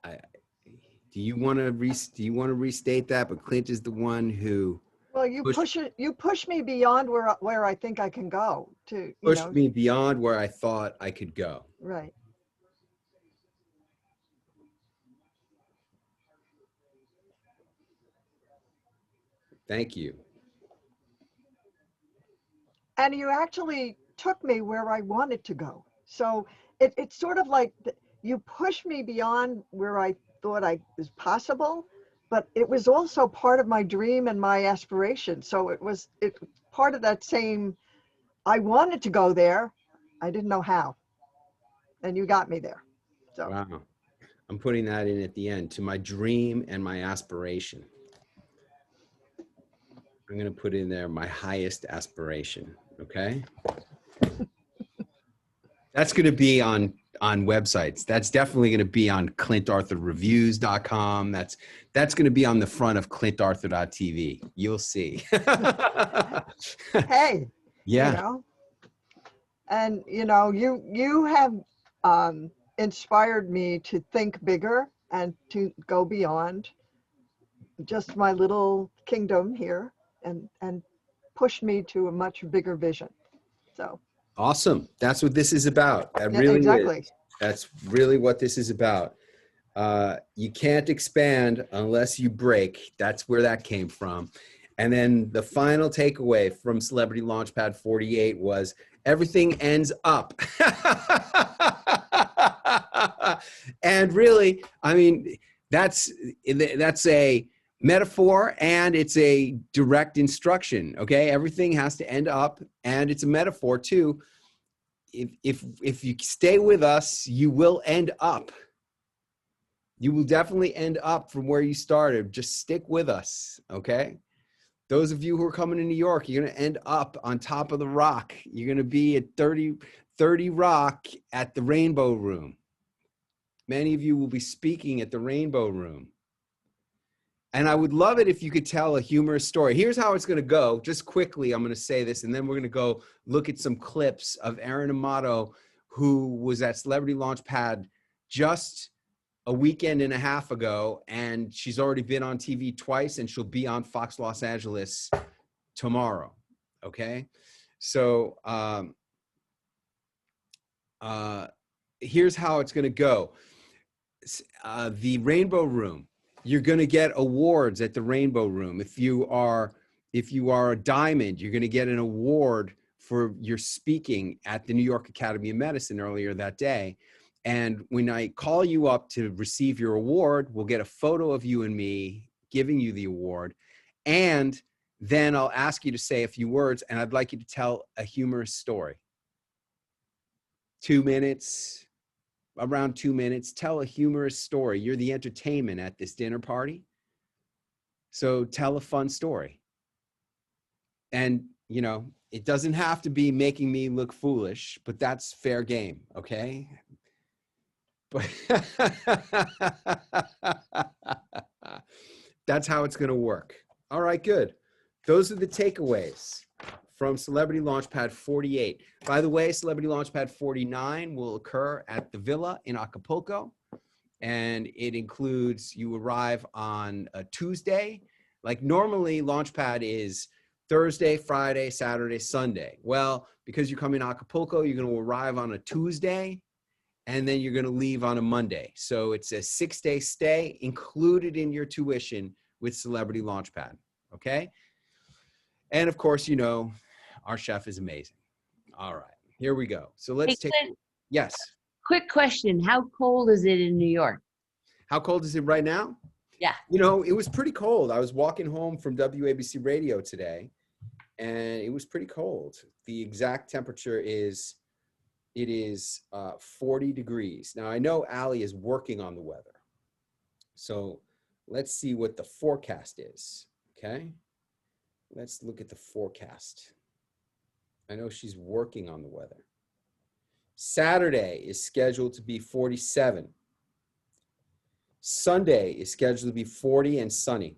I do you want to restate that? But Clint is the one who Well, you push me beyond where I think I can go to, pushed me beyond where I thought I could go. right. Thank you. And you actually took me where I wanted to go. So it's sort of like you pushed me beyond where I thought I was possible, but it was also part of my dream and my aspiration. So it part of that same, I wanted to go there. I didn't know how. And you got me there. So Wow. I'm putting that in at the end, to my dream and my aspiration. I'm going to put in there my highest aspiration. Okay. That's going to be on websites. That's definitely going to be on ClintArthurReviews.com. That's going to be on the front of ClintArthur.tv. You'll see. hey, Yeah. And you have inspired me to think bigger and to go beyond just my little kingdom here, and push me to a much bigger vision. So Awesome. That's what this is about. That yeah, really exactly. is. That's really what this is about. You can't expand unless you break. That's where that came from. And then the final takeaway from Celebrity Launchpad 48 was everything ends up. And really, I mean, that's a metaphor and it's a direct instruction. Okay. Everything has to end up, and it's a metaphor too. If you stay with us, you will end up. You will definitely end up from where you started. Just stick with us, okay? Those of you who are coming to New York, you're going to end up on top of the rock. You're going to be at 30 Rock at the Rainbow Room. Many of you will be speaking at the Rainbow Room. And I would love it if you could tell a humorous story. Here's how it's going to go. Just quickly, I'm going to say this, and then we're going to go look at some clips of Erin Amato, who was at Celebrity Launchpad just a weekend and a half ago, and she's already been on TV twice, and she'll be on Fox Los Angeles tomorrow. Okay? So here's how it's going to go. The Rainbow Room. You're going to get awards at the Rainbow Room. If you are a diamond, you're going to get an award for your speaking at the New York Academy of Medicine earlier that day. And when I call you up to receive your award, we'll get a photo of you and me giving you the award. And then I'll ask you to say a few words, and I'd like you to tell a humorous story. 2 minutes. Around 2 minutes, tell a humorous story. You're the entertainment at this dinner party. So tell a fun story. And, you know, it doesn't have to be making me look foolish, but that's fair game, okay? But that's how it's going to work. All right, good. Those are the takeaways from Celebrity Launchpad 48. By the way, Celebrity Launchpad 49 will occur at the Villa in Acapulco. And it includes, you arrive on a Tuesday. Like normally Launchpad is Thursday, Friday, Saturday, Sunday. Well, because you come in Acapulco, you're going to arrive on a Tuesday, and then you're going to leave on a Monday. So it's a 6-day stay included in your tuition with Celebrity Launchpad. Okay. And of course, you know, our chef is amazing. All right, here we go. So let's take, Clint, yes. quick question. How cold is it in New York? How cold is it right now? Yeah. You know, it was pretty cold. I was walking home from WABC radio today, and it was pretty cold. The exact temperature is, it is 40 degrees. Now, I know Allie is working on the weather. So let's see what the forecast is, okay? Let's look at the forecast. I know she's working on the weather. Saturday is scheduled to be 47. Sunday is scheduled to be 40 and sunny.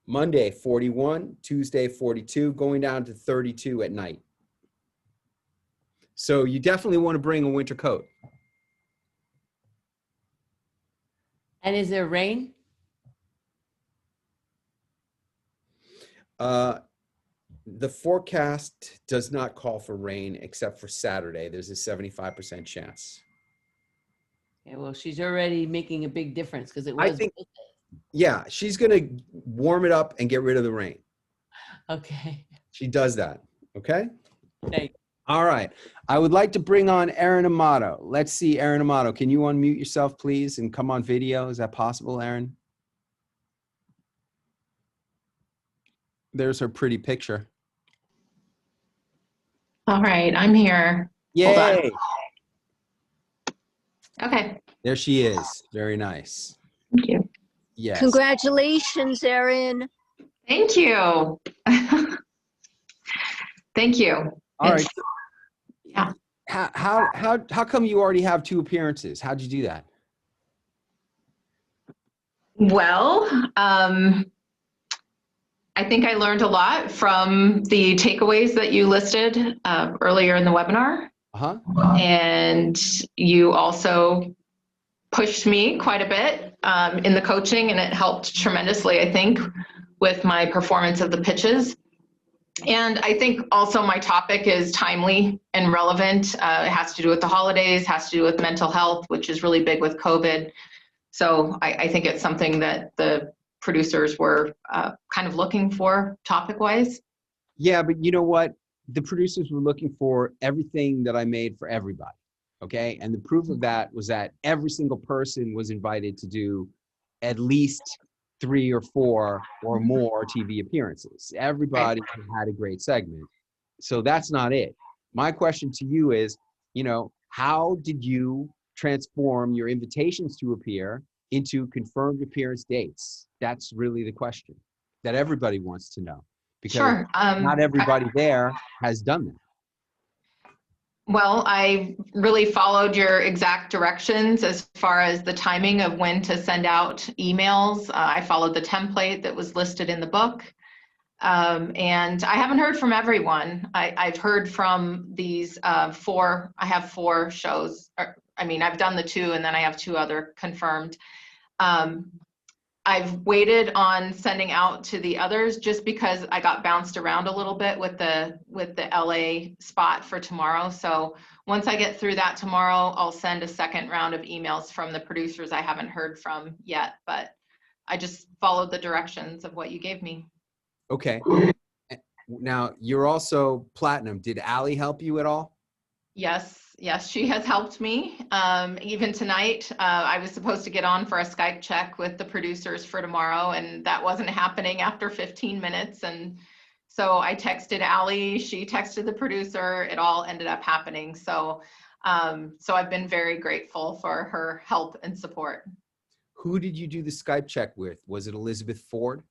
Monday, 41. Tuesday, 42, going down to 32 at night. So you definitely want to bring a winter coat. And is there rain? The forecast does not call for rain except for Saturday. There's a 75% chance. Yeah, well, she's already making a big difference because it was. I think, yeah, she's going to warm it up and get rid of the rain. Okay. She does that. Okay. Thanks. All right. I would like to bring on Erin Amato. Let's see, Erin Amato. Can you unmute yourself, please, and come on video? Is that possible, Erin? There's her pretty picture. All right, I'm here. Yay. Okay. There she is. Very nice. Thank you. Yes. Congratulations, Erin. Thank you. Thank you. All right. Yeah. How come you already have 2 appearances? How'd you do that? Well, I think I learned a lot from the takeaways that you listed earlier in the webinar. Uh-huh. And you also pushed me quite a bit in the coaching, and it helped tremendously, I think, with my performance of the pitches. And I think also my topic is timely and relevant. It has to do with the holidays, has to do with mental health, which is really big with COVID. So I think it's something that the producers were kind of looking for topic-wise. Yeah, but you know what? The producers were looking for everything that I made for everybody, okay? And the proof of that was that every single person was invited to do at least 3 or 4 or more TV appearances. Everybody had a great segment. So that's not it. My question to you is, you know, how did you transform your invitations to appear into confirmed appearance dates? That's really the question that everybody wants to know, because Sure. not everybody there has done that. Well, I really followed your exact directions as far as the timing of when to send out emails. I followed the template that was listed in the book. And I haven't heard from everyone. I've heard from these four, I have 4 shows. I've done the 2 and then I have 2 other confirmed. I've waited on sending out to the others just because I got bounced around a little bit with the LA spot for tomorrow. So once I get through that tomorrow, I'll send a second round of emails from the producers I haven't heard from yet, but I just followed the directions of what you gave me. Okay. Now you're also platinum. Did Allie help you at all? Yes, she has helped me. Even tonight, I was supposed to get on for a Skype check with the producers for tomorrow, and that wasn't happening after 15 minutes. And so I texted Allie, she texted the producer, it all ended up happening. So I've been very grateful for her help and support. Who did you do the Skype check with? Was it Elizabeth Ford?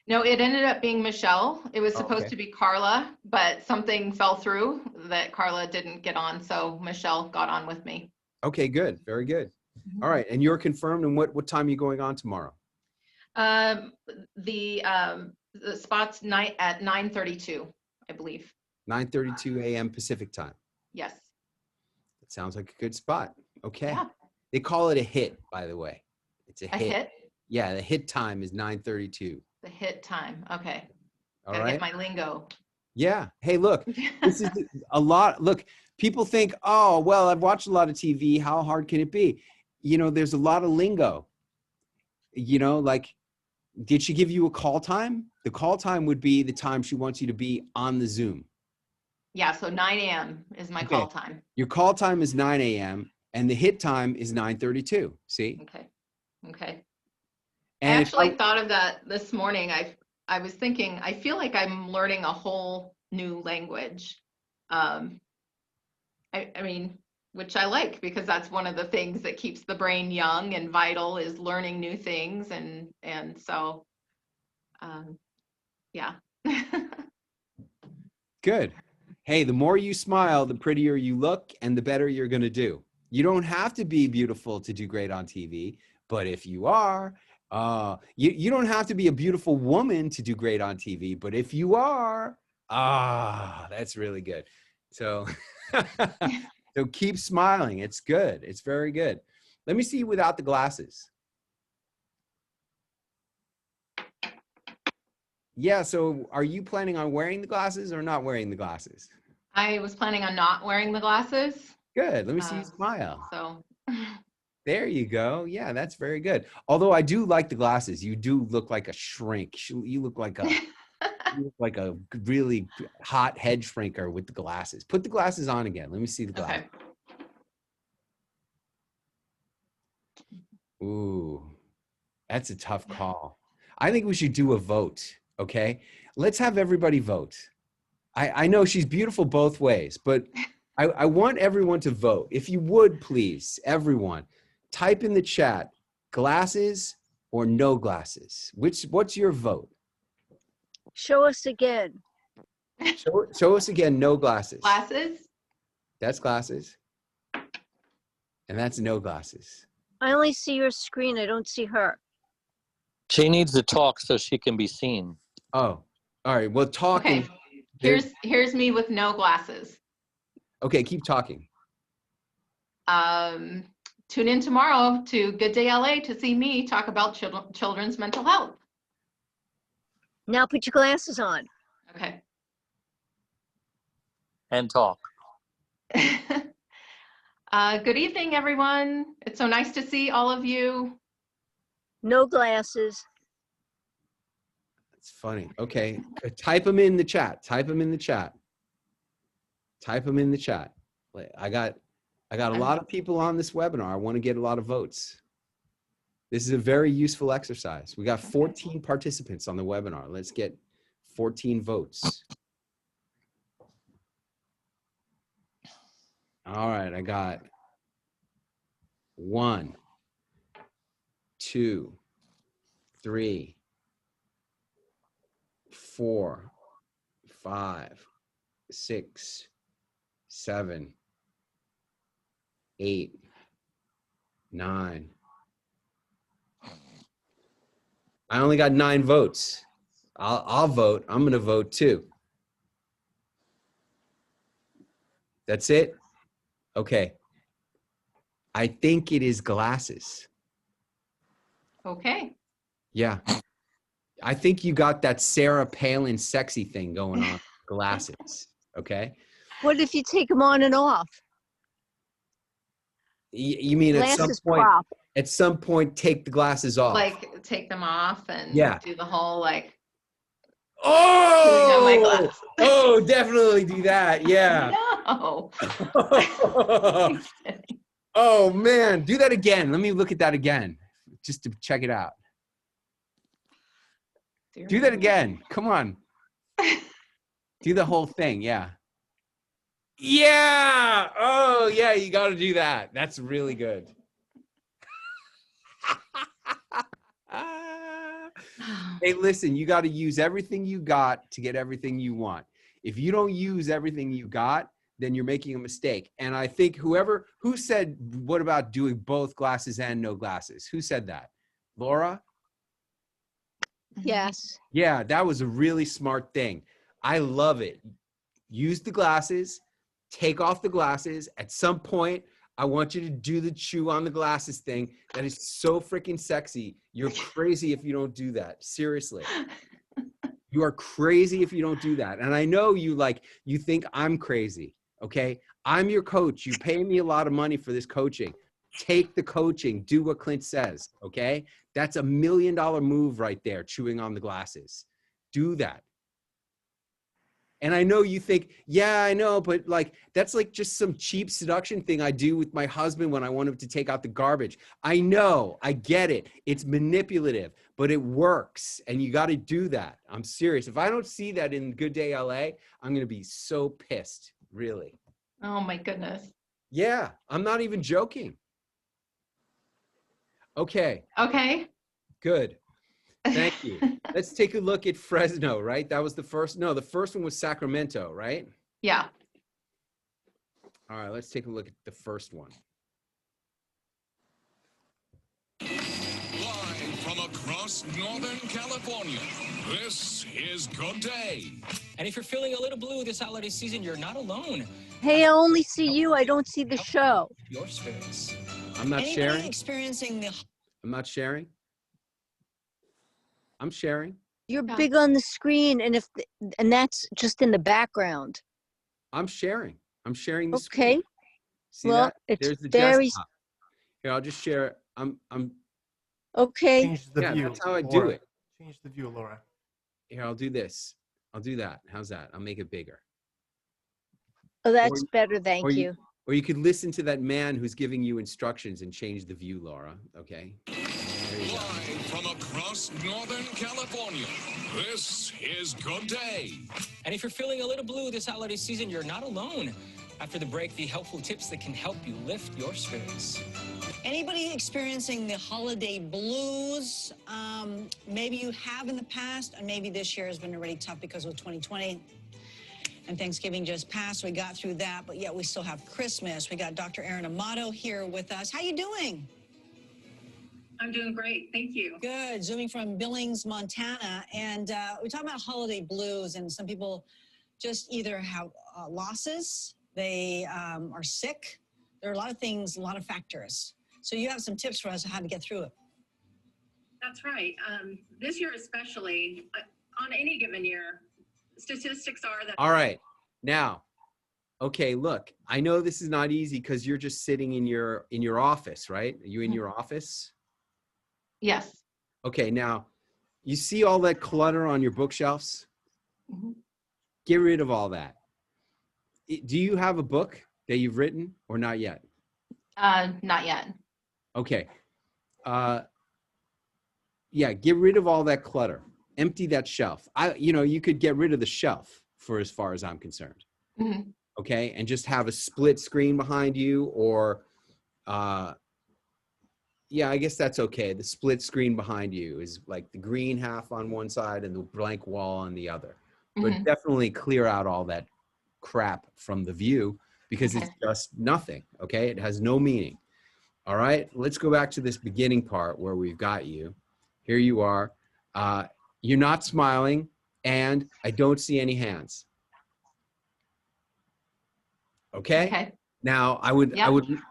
No, it ended up being Michelle. It was supposed Okay. to be Carla, but something fell through that Carla didn't get on. So Michelle got on with me. Okay, good. Very good. All right. And you're confirmed. And what time are you going on tomorrow? The spot's at 9:32, I believe. 9:32 a.m. Pacific time. Yes. That sounds like a good spot. Okay. Yeah. They call it a hit, by the way. It's a A hit? Yeah, the hit time is 9:32. The hit time. Okay. All Gotta right. get my lingo. Yeah. Hey, look, this is a lot. Look, people think, oh, well, I've watched a lot of TV. How hard can it be? You know, there's a lot of lingo. You know, like, did she give you a call time? The call time would be the time she wants you to be on the Zoom. Yeah, so 9 a.m. is my call time. Your call time is 9 a.m. and the hit time is 9:32. See? Okay. And I actually thought of that this morning. I was thinking, I feel like I'm learning a whole new language. I mean, which I like because that's one of the things that keeps the brain young and vital is learning new things. And so, yeah. Good. Hey, the more you smile, the prettier you look and the better you're going to do. You don't have to be beautiful to do great on TV, but if you are, you don't have to be a beautiful woman to do great on TV, but if you are, that's really good. So, so keep smiling. It's good. It's very good. Let me see you without the glasses. Yeah, so are you planning on wearing the glasses or not wearing the glasses? I was planning on not wearing the glasses. Good. Let me see you smile. So there you go. Yeah, that's very good. Although I do like the glasses. You do look like a shrink. You look like a really hot head shrinker with the glasses. Put the glasses on again. Let me see the glasses. Okay. Ooh, that's a tough call. I think we should do a vote. Okay, let's have everybody vote. I know she's beautiful both ways, but I want everyone to vote. If you would, please, everyone, type in the chat, glasses or no glasses. What's your vote? Show us again. Show us again, no glasses. Glasses? That's glasses. And that's no glasses. I only see your screen. I don't see her. She needs to talk so she can be seen. Oh, all right. Well, talking. Okay. Here's me with no glasses. Okay, keep talking. Tune in tomorrow to Good Day LA to see me talk about children's mental health. Now put your glasses on. Okay. And talk. Good evening, everyone. It's so nice to see all of you. No glasses. It's funny. Okay, type them in the chat. Type them in the chat. Type them in the chat. I got a lot of people on this webinar. I want to get a lot of votes. This is a very useful exercise. We got 14 participants on the webinar. Let's get 14 votes. All right, I got 1, 2, 3, 4, 5, 6, 7, 8, 9. I only got 9 votes. I'll vote. I'm going to vote too. That's it? Okay. I think it is glasses. Okay. Yeah. I think you got that Sarah Palin sexy thing going on. Glasses. Okay. What if you take them on and off? You mean Glasses prop. at some point, take the glasses off? Like take them off and Yeah. do the whole like. Oh, my glass. Oh, definitely do that. Yeah. No. Oh man, do that again. Let me look at that again, just to check it out. Do that again. Come on. Do the whole thing. Yeah. Yeah. Oh yeah, you got to do that. That's really good. Hey, listen, you got to use everything you got to get everything you want. If you don't use everything you got, then you're making a mistake. And I think who said, what about doing both glasses and no glasses? Who said that? Laura? Yes. Yeah, that was a really smart thing. I love it. Use the glasses, take off the glasses. At some point, I want you to do the chew on the glasses thing. That is so freaking sexy. You're crazy if you don't do that. Seriously. You are crazy if you don't do that. And I know you think I'm crazy. Okay. I'm your coach. You pay me a lot of money for this coaching. Take the coaching. Do what Clint says. Okay. That's $1 million move right there. Chewing on the glasses. Do that. And I know you think, yeah, I know, but that's just some cheap seduction thing I do with my husband when I want him to take out the garbage. I know, I get it. It's manipulative, but it works. And you got to do that. I'm serious. If I don't see that in Good Day LA, I'm going to be so pissed, really. Oh my goodness. Yeah, I'm not even joking. Okay. Okay. Good. Thank you. Let's take a look at Fresno, right? That was the first. No, the first one was Sacramento, right? Yeah. All right, let's take a look at the first one. Live from across Northern California, this is Good Day. And if you're feeling a little blue this holiday season, you're not alone. Hey, I only see you. I don't see the show. Your spirits. I'm not sharing. Experiencing the I'm not sharing. I'm sharing. You're big on the screen, and and that's just in the background. I'm sharing. I'm sharing the Okay. screen. See Well, that? it's There's the very desktop. Here, I'll just share. I'm okay. Change the view. That's how I do Laura. it. Change the view, Laura. Here, I'll do this. I'll do that. How's that? I'll make it bigger. Oh, that's better. Thank you. Or you could listen to that man who's giving you instructions and change the view, Laura. Okay. Live from across Northern California, this is Good Day. And if you're feeling a little blue this holiday season, you're not alone. After the break, the helpful tips that can help you lift your spirits. Anybody experiencing the holiday blues? Maybe you have in the past, and maybe this year has been already tough because of 2020. And Thanksgiving just passed. We got through that, but yet we still have Christmas. We got Dr. Erin Amato here with us. How you doing? I'm doing great. Thank you. Good. Zooming from Billings, Montana. And we're talking about holiday blues, and some people just either have losses, they are sick. There are a lot of things, a lot of factors. So you have some tips for us on how to get through it. That's right. This year especially, on any given year, statistics are that... All right. Now, okay, look, I know this is not easy because you're just sitting in your office, right? Are you in your office? Yes. Okay, now, you see all that clutter on your bookshelves? Mm-hmm. Get rid of all that. Do you have a book that you've written or not yet? Not yet. Okay. Yeah, get rid of all that clutter. Empty that shelf. You could get rid of the shelf for as far as I'm concerned. Mm-hmm. Okay, and just have a split screen behind you, or yeah, I guess that's okay. The split screen behind you is like the green half on one side and the blank wall on the other. But definitely clear out all that crap from the view. because it's just nothing, okay? It has no meaning. All right, let's go back to this beginning part where we've got you. Here you are. You're not smiling, and I don't see any hands. Okay? Okay. Now, I would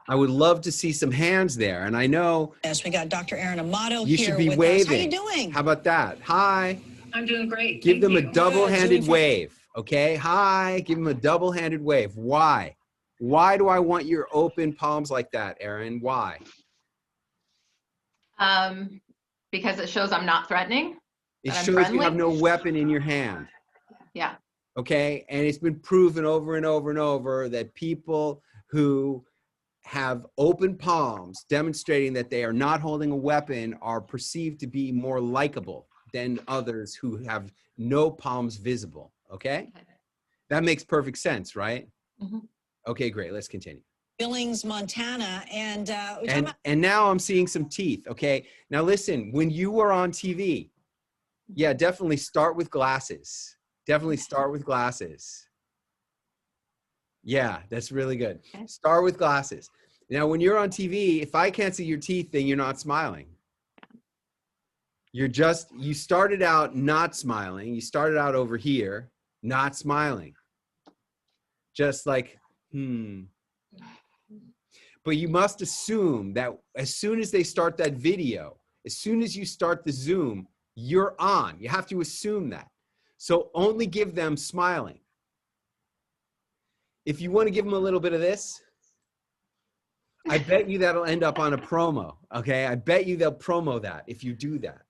love to see some hands there, and I know. Yes, we got Dr. Aaron Amato you here should be with waving. us. How you doing? How about that? Hi. I'm doing great. Give Thank them you. a double-handed Good. wave, okay? Hi. Give them a double-handed wave. Why? Why do I want your open palms like that, Aaron? Why? Because it shows I'm not threatening. It that I'm shows friendly. you have no weapon in your hand. Yeah. Okay, and it's been proven over and over and over that people who have open palms demonstrating that they are not holding a weapon are perceived to be more likable than others who have no palms visible. Okay, that makes perfect sense, right? Mm-hmm. Okay, great. Let's continue. Billings, Montana, and And now I'm seeing some teeth. Okay, now listen. When you were on TV, yeah, definitely start with glasses. Definitely start with glasses. Yeah, that's really good. Okay. Start with glasses. Now, when you're on TV, if I can't see your teeth, then you're not smiling. You started out not smiling. You started out over here, not smiling. Just like, But you must assume that as soon as they start that video, as soon as you start the Zoom, you're on. You have to assume that. So only give them smiling. If you want to give them a little bit of this, I bet you that'll end up on a promo, okay? I bet you they'll promo that if you do that.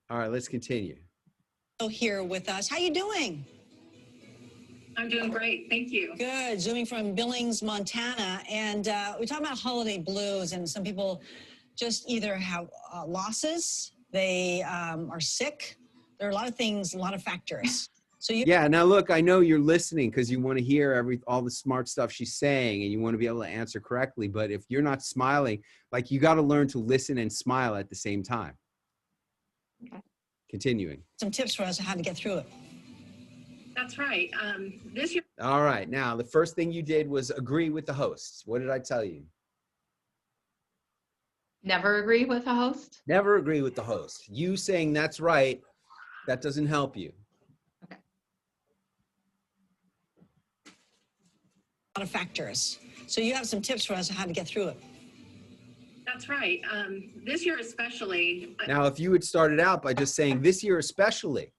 All right, let's continue. here with us. How you doing? I'm doing great. Thank you. Good. Zooming from Billings, Montana. And we're talking about holiday blues, and some people just either have losses, they are sick. There are a lot of things, a lot of factors. So Yeah, now look, I know you're listening because you want to hear all the smart stuff she's saying and you want to be able to answer correctly. But if you're not smiling, like you got to learn to listen and smile at the same time. Okay. Continuing. Some tips for us on how to get through it. That's right. This year. All right. Now, the first thing you did was agree with the hosts. What did I tell you? Never agree with a host. Never agree with the host. You saying that's right, that doesn't help you. Okay. A lot of factors. So you have some tips for us on how to get through it. That's right. This year especially. Now, if you had started out by just saying this year especially,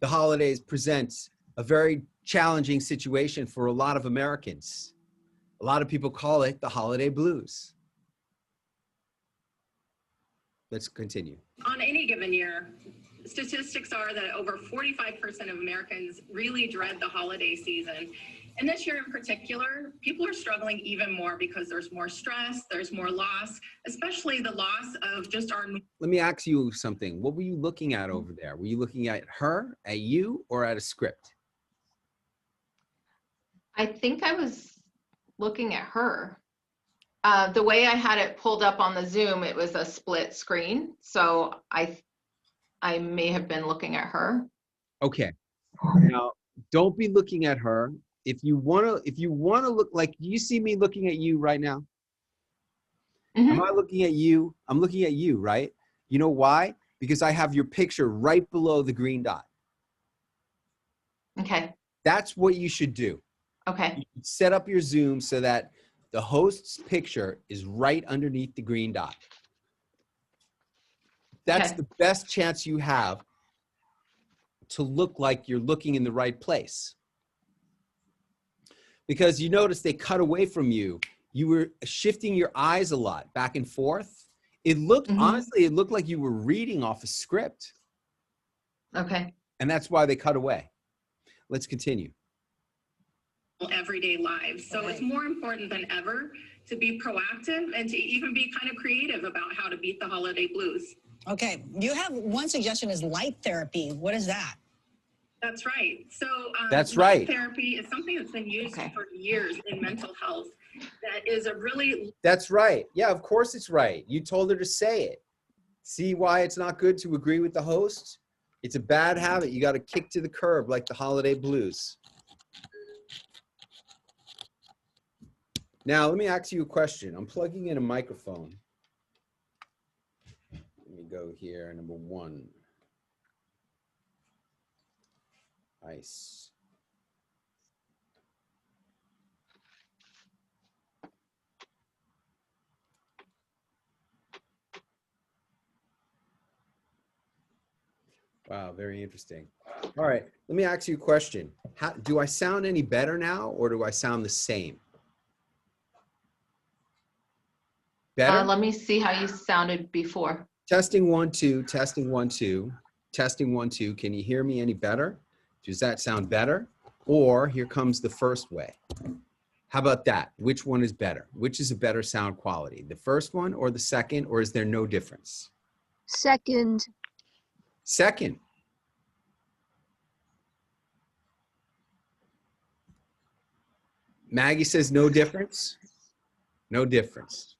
the holidays present a very challenging situation for a lot of Americans. A lot of people call it the holiday blues. Let's continue. On any given year, statistics are that over 45% of Americans really dread the holiday season. And this year in particular, people are struggling even more because there's more stress, there's more loss, especially the loss of just our... Let me ask you something. What were you looking at over there? Were you looking at her, at you, or at a script? I think I was looking at her. The way I had it pulled up on the Zoom, it was a split screen. So I may have been looking at her. Okay. Now, don't be looking at her. If you want to look like, do you see me looking at you right now? Mm-hmm. Am I looking at you? I'm looking at you, right? You know why? Because I have your picture right below the green dot. Okay. That's what you should do. Okay. You should set up your Zoom so that the host's picture is right underneath the green dot. That's Okay. the best chance you have to look like you're looking in the right place. Because you notice they cut away from you. You were shifting your eyes a lot back and forth. It looked, honestly, it looked like you were reading off a script. Okay. And that's why they cut away. Let's continue. Everyday lives. So it's more important than ever to be proactive and to even be kind of creative about how to beat the holiday blues. Okay. You have one suggestion is light therapy. What is that? That's right. So That's light right. therapy is something that's been used for years in mental health. That is a really... That's right. Yeah, of course it's right. You told her to say it. See why it's not good to agree with the host? It's a bad habit. You got to kick to the curb like the holiday blues. Now, let me ask you a question. I'm plugging in a microphone. Let me go here. Number 1. Ice. Wow, very interesting. All right, let me ask you a question. Do I sound any better now, or do I sound the same? Better? Let me see how you sounded before. Testing 1 2, testing 1 2, testing 1 2. Can you hear me any better? Does that sound better? Or here comes the first way. How about that? Which one is better? Which is a better sound quality? The first one or the second, or is there no difference? Second. Second. Maggie says no difference. No difference.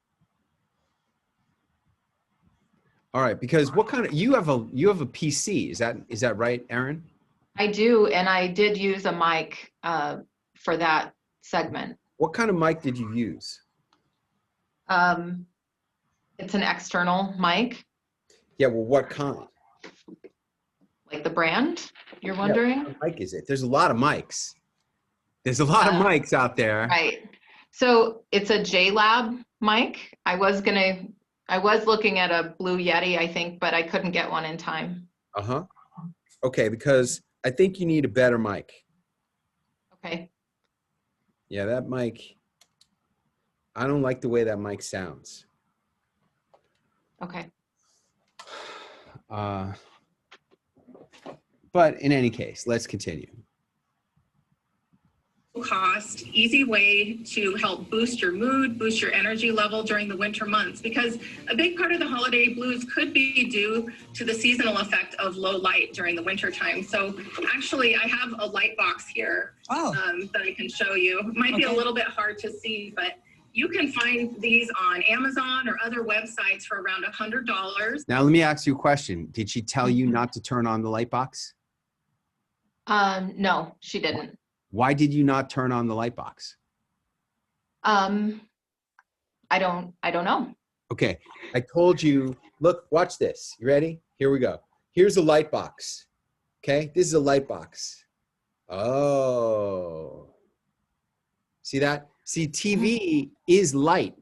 All right, because what kind of you have a PC, is that right, Aaron? I do, and I did use a mic for that segment. What kind of mic did you use? It's an external mic. Yeah, well, what kind? Like the brand, you're wondering? Yeah, what mic is it? There's a lot of mics. There's a lot of mics out there. Right. So it's a JLab mic. I was looking at a Blue Yeti, I think, but I couldn't get one in time. Uh-huh. Okay, because I think you need a better mic. Okay. Yeah, that mic, I don't like the way that mic sounds. Okay. But in any case, let's continue. Cost, easy way to help boost your mood, boost your energy level during the winter months, because a big part of the holiday blues could be due to the seasonal effect of low light during the winter time. So actually I have a light box here that I can show you. It might be a little bit hard to see, but you can find these on Amazon or other websites for around $100. Now, let me ask you a question. Did she tell you not to turn on the light box? No, she didn't. Why did you not turn on the light box? I don't know. Okay, I told you, look, watch this. You ready? Here we go. Here's a light box. Okay, this is a light box. Oh. See that? See, TV is light.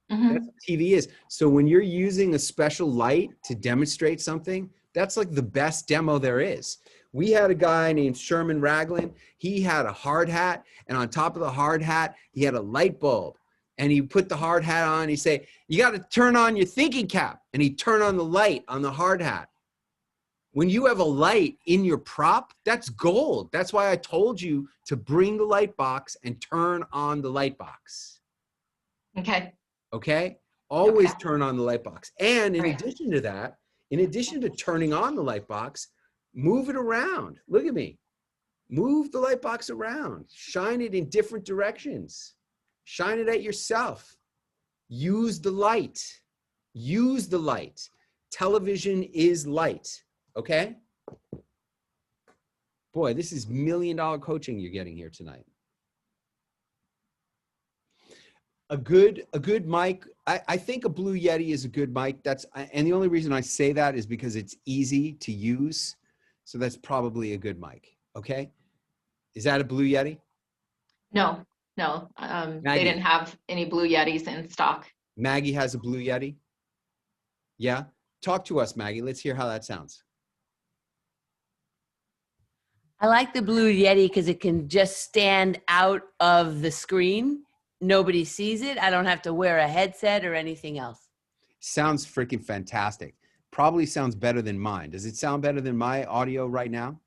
That's what TV is. So when you're using a special light to demonstrate something, that's like the best demo there is. We had a guy named Sherman Ragland. He had a hard hat, and on top of the hard hat, he had a light bulb. And he put the hard hat on. He say, "You got to turn on your thinking cap." And he turned on the light on the hard hat. When you have a light in your prop, that's gold. That's why I told you to bring the light box and turn on the light box. Okay. Okay? Always turn on the light box. And in addition to that, in addition to turning on the light box, move it around. Look at me. Move the light box around. Shine it in different directions. Shine it at yourself. Use the light. Use the light. Television is light. Okay? Boy, this is $1 million coaching you're getting here tonight. A good mic. I think a Blue Yeti is a good mic. And the only reason I say that is because it's easy to use. So that's probably a good mic. Okay. Is that a Blue Yeti? No. They didn't have any Blue Yetis in stock. Maggie has a Blue Yeti. Yeah. Talk to us, Maggie. Let's hear how that sounds. I like the Blue Yeti because it can just stand out of the screen. Nobody sees it. I don't have to wear a headset or anything else. Sounds freaking fantastic. Probably sounds better than mine. Does it sound better than my audio right now?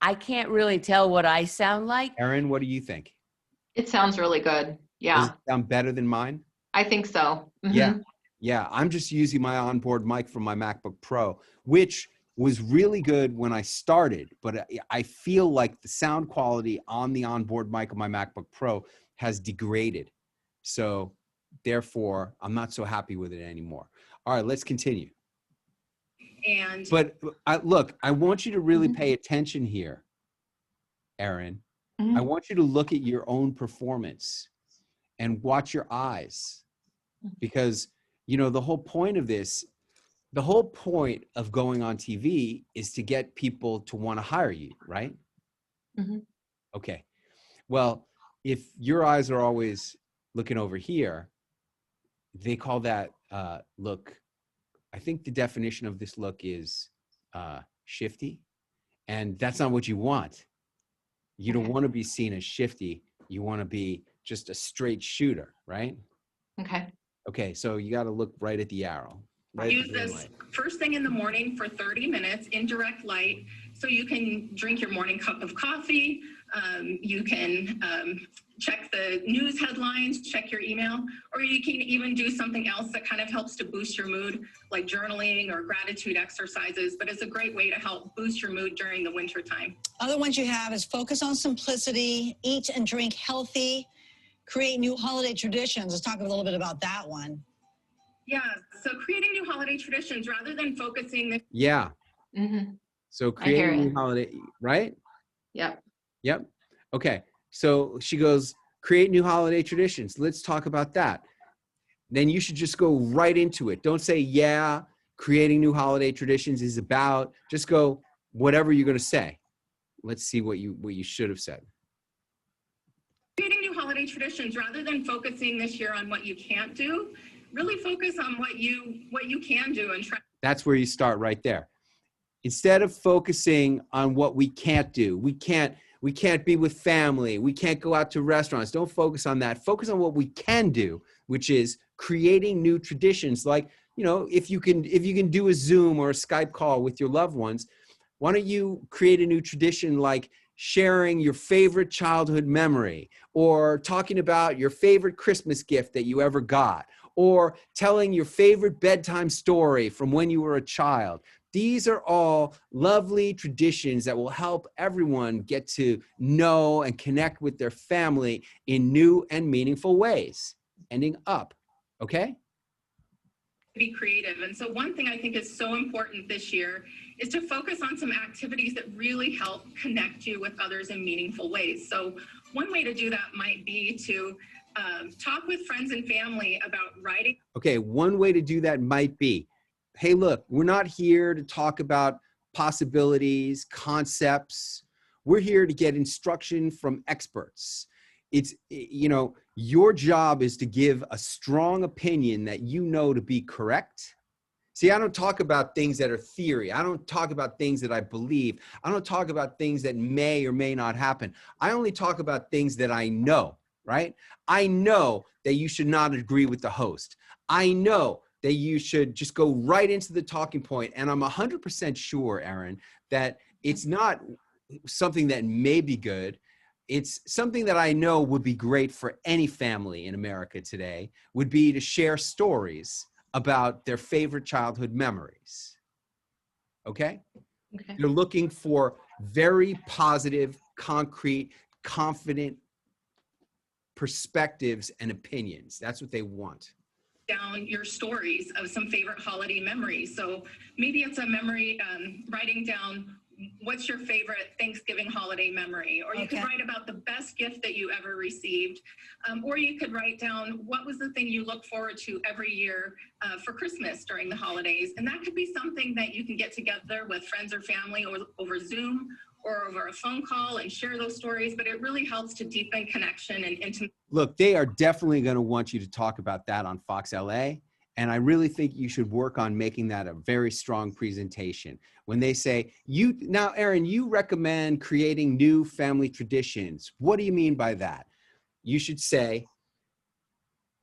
I can't really tell what I sound like. Erin, what do you think? It sounds really good. Yeah. Does it sound better than mine? I think so. Yeah. I'm just using my onboard mic from my MacBook Pro, which was really good when I started, but I feel like the sound quality on the onboard mic of my MacBook Pro has degraded. So therefore, I'm not so happy with it anymore. All right, let's continue. But look, I want you to really pay attention here, Erin. I want you to look at your own performance. and watch your eyes, because, you know, the whole point of this, the whole point of going on TV is to get people to want to hire you, right? Mm-hmm. Okay. Well, if your eyes are always looking over here, they call that look. I think the definition of this look is shifty, and that's not what you want. You don't want to be seen as shifty. You want to be just a straight shooter, right? Okay. Okay, so you got to look right at the arrow. Right. Use this first thing in the morning for 30 minutes in direct light, so you can drink your morning cup of coffee. You can check the news headlines, check your email, or you can even do something else that kind of helps to boost your mood, like journaling or gratitude exercises. But it's a great way to help boost your mood during the winter time. Other ones you have is focus on simplicity, eat and drink healthy, create new holiday traditions. Let's talk a little bit about that one. Yeah, so creating new holiday traditions rather than focusing. Yeah. Mm-hmm. So creating new holiday, right? Yep. Yep. Okay. So she goes, create new holiday traditions. Let's talk about that. Then you should just go right into it. Don't say, yeah, creating new holiday traditions is about, just go, whatever you're going to say. Let's see what you should have said. Creating new holiday traditions rather than focusing this year on what you can't do, really focus on what you can do and try. That's where you start right there. Instead of focusing on what we can't do, we can't be with family, we can't go out to restaurants. Don't focus on that. Focus on what we can do, which is creating new traditions. Like, you know, if you can do a Zoom or a Skype call with your loved ones, why don't you create a new tradition like sharing your favorite childhood memory, or talking about your favorite Christmas gift that you ever got, or telling your favorite bedtime story from when you were a child. These are all lovely traditions that will help everyone get to know and connect with their family in new and meaningful ways. Ending up, okay? Be creative. And so one thing I think is so important this year is to focus on some activities that really help connect you with others in meaningful ways. So one way to do that might be to talk with friends and family about writing. Okay, one way to do that might be, hey, look, we're not here to talk about possibilities, concepts. We're here to get instruction from experts. It's, you know, your job is to give a strong opinion that you know to be correct. See, I don't talk about things that are theory. I don't talk about things that I believe. I don't talk about things that may or may not happen. I only talk about things that I know, right? I know that you should not agree with the host. I know that you should just go right into the talking point. And I'm 100% sure, Erin, that it's not something that may be good. It's something that I know would be great for any family in America today, would be to share stories about their favorite childhood memories. Okay? Okay. They're looking for very positive, concrete, confident perspectives and opinions. That's what they want. Down your stories of some favorite holiday memories. So maybe it's a memory, writing down what's your favorite Thanksgiving holiday memory, or you could write about the best gift that you ever received, or you could write down what was the thing you look forward to every year for Christmas during the holidays. And that could be something that you can get together with friends or family or over Zoom or over a phone call and share those stories, but it really helps to deepen connection and intimacy. Look, they are definitely going to want you to talk about that on Fox LA. And I really think you should work on making that a very strong presentation. When they say, now, Erin, you recommend creating new family traditions. What do you mean by that? You should say,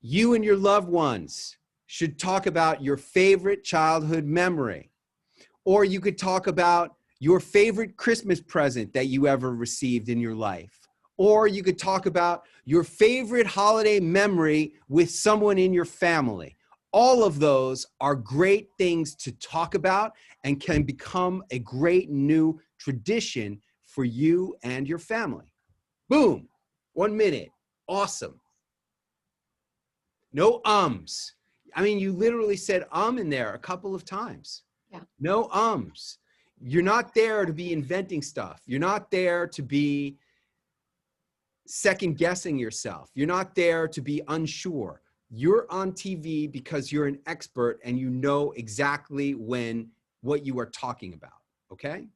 you and your loved ones should talk about your favorite childhood memory. Or you could talk about your favorite Christmas present that you ever received in your life. Or you could talk about your favorite holiday memory with someone in your family. All of those are great things to talk about and can become a great new tradition for you and your family. Boom, 1 minute, awesome. No ums. I mean, you literally said in there a couple of times. Yeah. No ums. You're not there to be inventing stuff. You're not there to be second guessing yourself. You're not there to be unsure. You're on TV because you're an expert and you know exactly what you are talking about. Okay?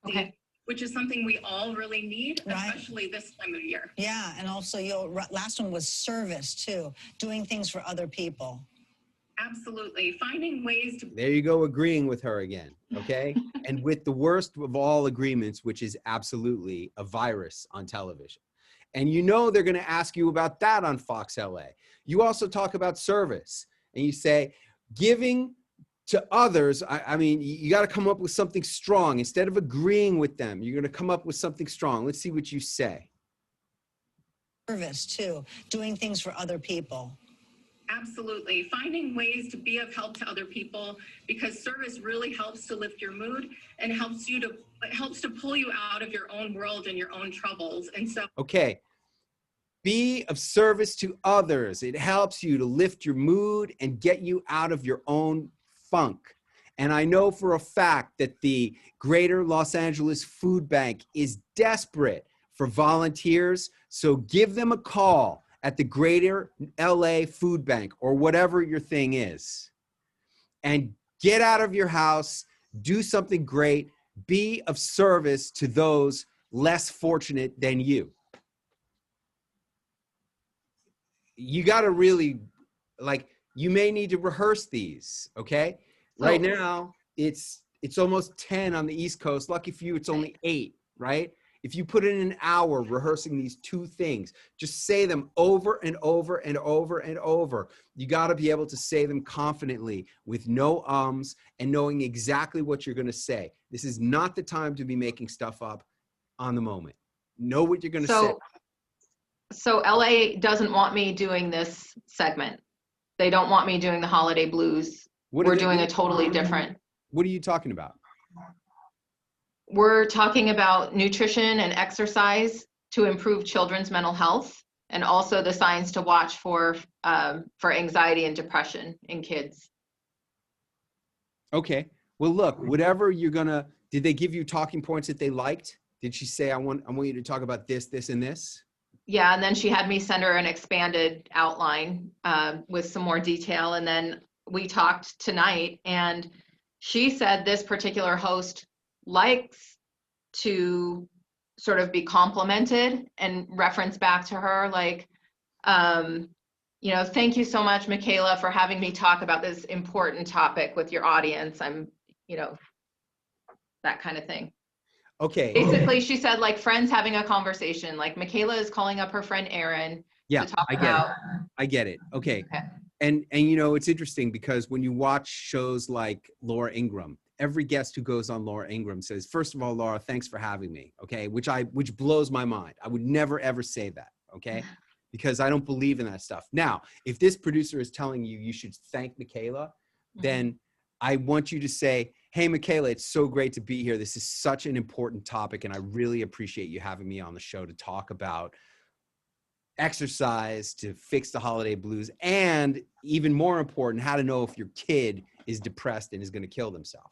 Okay. Which is something we all really need, especially this time of year. Yeah, and also your last one was service too, doing things for other people. Absolutely. Finding ways to. There you go, agreeing with her again. Okay? And with the worst of all agreements, which is absolutely a virus on television. And you know they're going to ask you about that on Fox LA. You also talk about service, and you say giving to others. I mean, you got to come up with something strong. Instead of agreeing with them, you're going to come up with something strong. Let's see what you say. Service too, doing things for other people. Absolutely. Finding ways to be of help to other people, because service really helps to lift your mood and helps to pull you out of your own world and your own troubles. And so, Okay. Be of service to others. It helps you to lift your mood and get you out of your own funk. And I know for a fact that the Greater Los Angeles Food Bank is desperate for volunteers. So give them a call at the Greater LA Food Bank or whatever your thing is. And get out of your house, do something great, be of service to those less fortunate than you. You got to really, like, you may need to rehearse these, okay? Right now, it's almost 10 on the East Coast. Lucky for you, it's only 8, right? If you put in an hour rehearsing these 2 things, just say them over and over and over and over. You got to be able to say them confidently with no ums and knowing exactly what you're going to say. This is not the time to be making stuff up on the moment. Know what you're going to say. So LA doesn't want me doing this segment. They don't want me doing the holiday blues. We're doing a totally different. What are you talking about? We're talking about nutrition and exercise to improve children's mental health, and also the signs to watch for anxiety and depression in kids. Okay. Well, look, whatever you're gonna. Did they give you talking points that they liked? Did she say, I want you to talk about this, this, and this? Yeah, and then she had me send her an expanded outline with some more detail. And then we talked tonight, and she said this particular host likes to sort of be complimented and reference back to her, like, thank you so much, Michaela, for having me talk about this important topic with your audience. I'm, that kind of thing. Okay. Basically, she said, like, friends having a conversation, like Michaela is calling up her friend Erin to talk about. I get it. Okay. And it's interesting because when you watch shows like Laura Ingraham, every guest who goes on Laura Ingraham says, first of all, Laura, thanks for having me. Okay. Which blows my mind. I would never, ever say that. Okay. Because I don't believe in that stuff. Now, if this producer is telling you should thank Michaela, then I want you to say, hey, Michaela, it's so great to be here. This is such an important topic, and I really appreciate you having me on the show to talk about exercise to fix the holiday blues, and even more important, how to know if your kid is depressed and is going to kill themselves.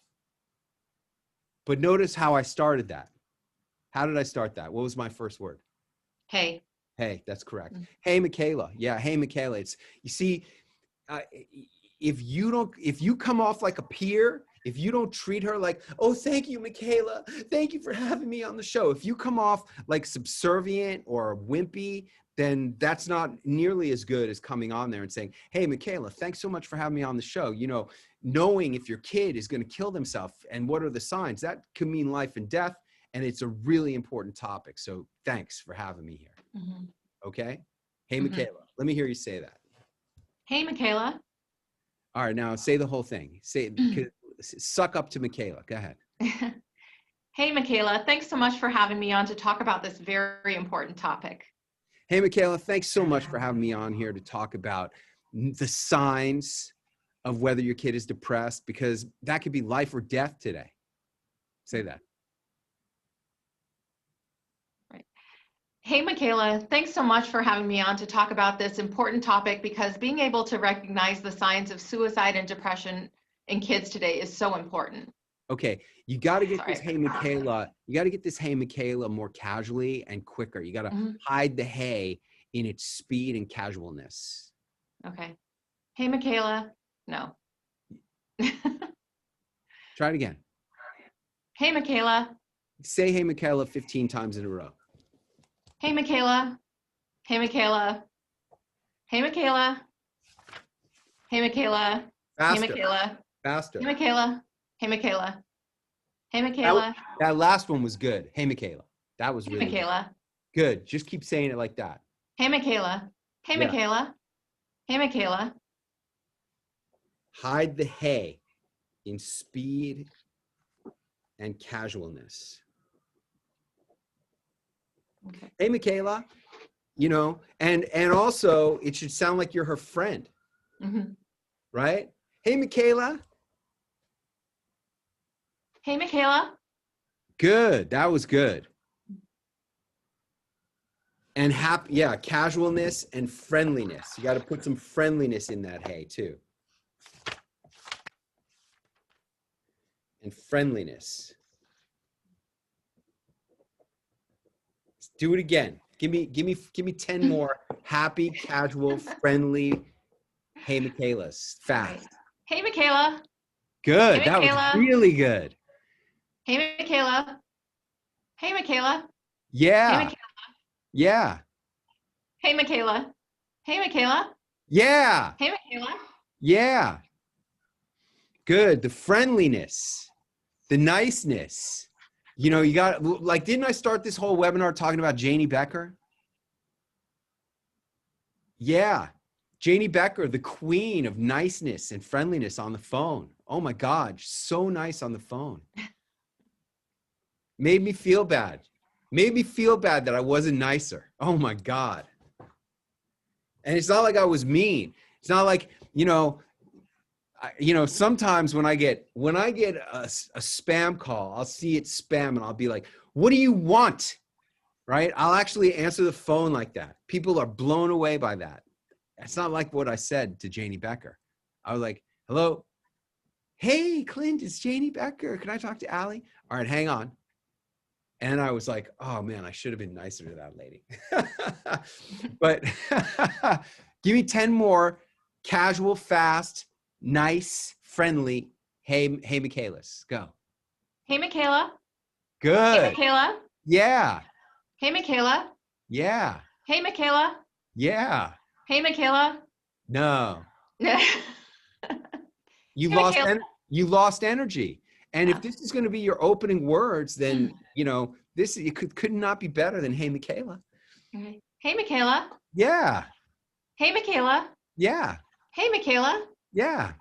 But notice how I started that. How did I start that? What was my first word? Hey. Hey, that's correct. Hey, Michaela. Yeah, hey, Michaela. You see, if you come off like a peer, if you don't treat her like, oh, thank you, Michaela, thank you for having me on the show. If you come off like subservient or wimpy, then that's not nearly as good as coming on there and saying, hey, Michaela, thanks so much for having me on the show. Knowing if your kid is going to kill themselves and what are the signs, that could mean life and death. And it's a really important topic. So thanks for having me here. Okay. Hey, Michaela, let me hear you say that. Hey, Michaela. All right. Now say the whole thing. Suck up to Michaela. Go ahead. Hey, Michaela, thanks so much for having me on to talk about this very important topic. Hey, Michaela, thanks so much for having me on here to talk about the signs of whether your kid is depressed, because that could be life or death today. Say that. Right. Hey, Michaela, thanks so much for having me on to talk about this important topic, because being able to recognize the signs of suicide and depression in kids today is so important. Okay, you got to get this Sorry. hey Michaela. You got to get this hey Michaela more casually and quicker. You got to hide the hey in its speed and casualness. Okay. Hey, Michaela. No. Try it again. Hey, Michaela. Say hey Michaela 15 times in a row. Hey, Michaela. Hey, Michaela. Hey, Michaela. Hey, Michaela. Hey, Faster. Michaela. Faster. Hey, Michaela. Hey, Michaela. Hey, Michaela. That last one was good. Hey Michaela. That was Hey, really Michaela. good. Just keep saying it like that. Hey, Michaela. Hey, Yeah. Michaela. Hey, Michaela. Hide the hey in speed and casualness. Okay. Hey Michaela, you know, and also it should sound like you're her friend, right? Hey Michaela. Hey, Michaela. Good. That was good. And happy, yeah, casualness and friendliness. You got to put some friendliness in that hey too. And friendliness. Let's do it again. Give me 10 more happy, casual, friendly hey Michaelas. Fast. Hey, Michaela. Good. Hey, That was Michaela. really good. Hey, Michaela. Hey, Michaela. Yeah. Hey, Michaela. Yeah. Hey, Michaela. Hey, Michaela. Yeah. Hey, Michaela. Yeah. Good. The friendliness, the niceness. You know, you got, like, didn't I start this whole webinar talking about Janie Becker? Yeah. Janie Becker, the queen of niceness and friendliness on the phone. Oh my God, so nice on the phone. Made me feel bad. Made me feel bad that I wasn't nicer. Oh my God. And it's not like I was mean. It's not like, you know, sometimes when I get a spam call, I'll see it spam and I'll be like, what do you want? Right? I'll actually answer the phone like that. People are blown away by that. It's not like what I said to Janie Becker. I was like, hello. Hey, Clint, it's Janie Becker. Can I talk to Allie? All right, hang on. And I was like, oh man, I should have been nicer to that lady. But give me 10 more casual, fast, nice, friendly. Hey, Michaelis, go. Hey, Michaela. Good. Hey, Michaela. Yeah. Hey, Michaela. Yeah. Hey, Michaela. Yeah. Hey, Michaela. No. You Hey, lost Michaela. you lost energy. And if this is going to be your opening words, then you know this. It could not be better than "Hey, Michaela." Okay. Hey, Michaela. Yeah. Hey, Michaela. Yeah. Hey, Michaela. Yeah.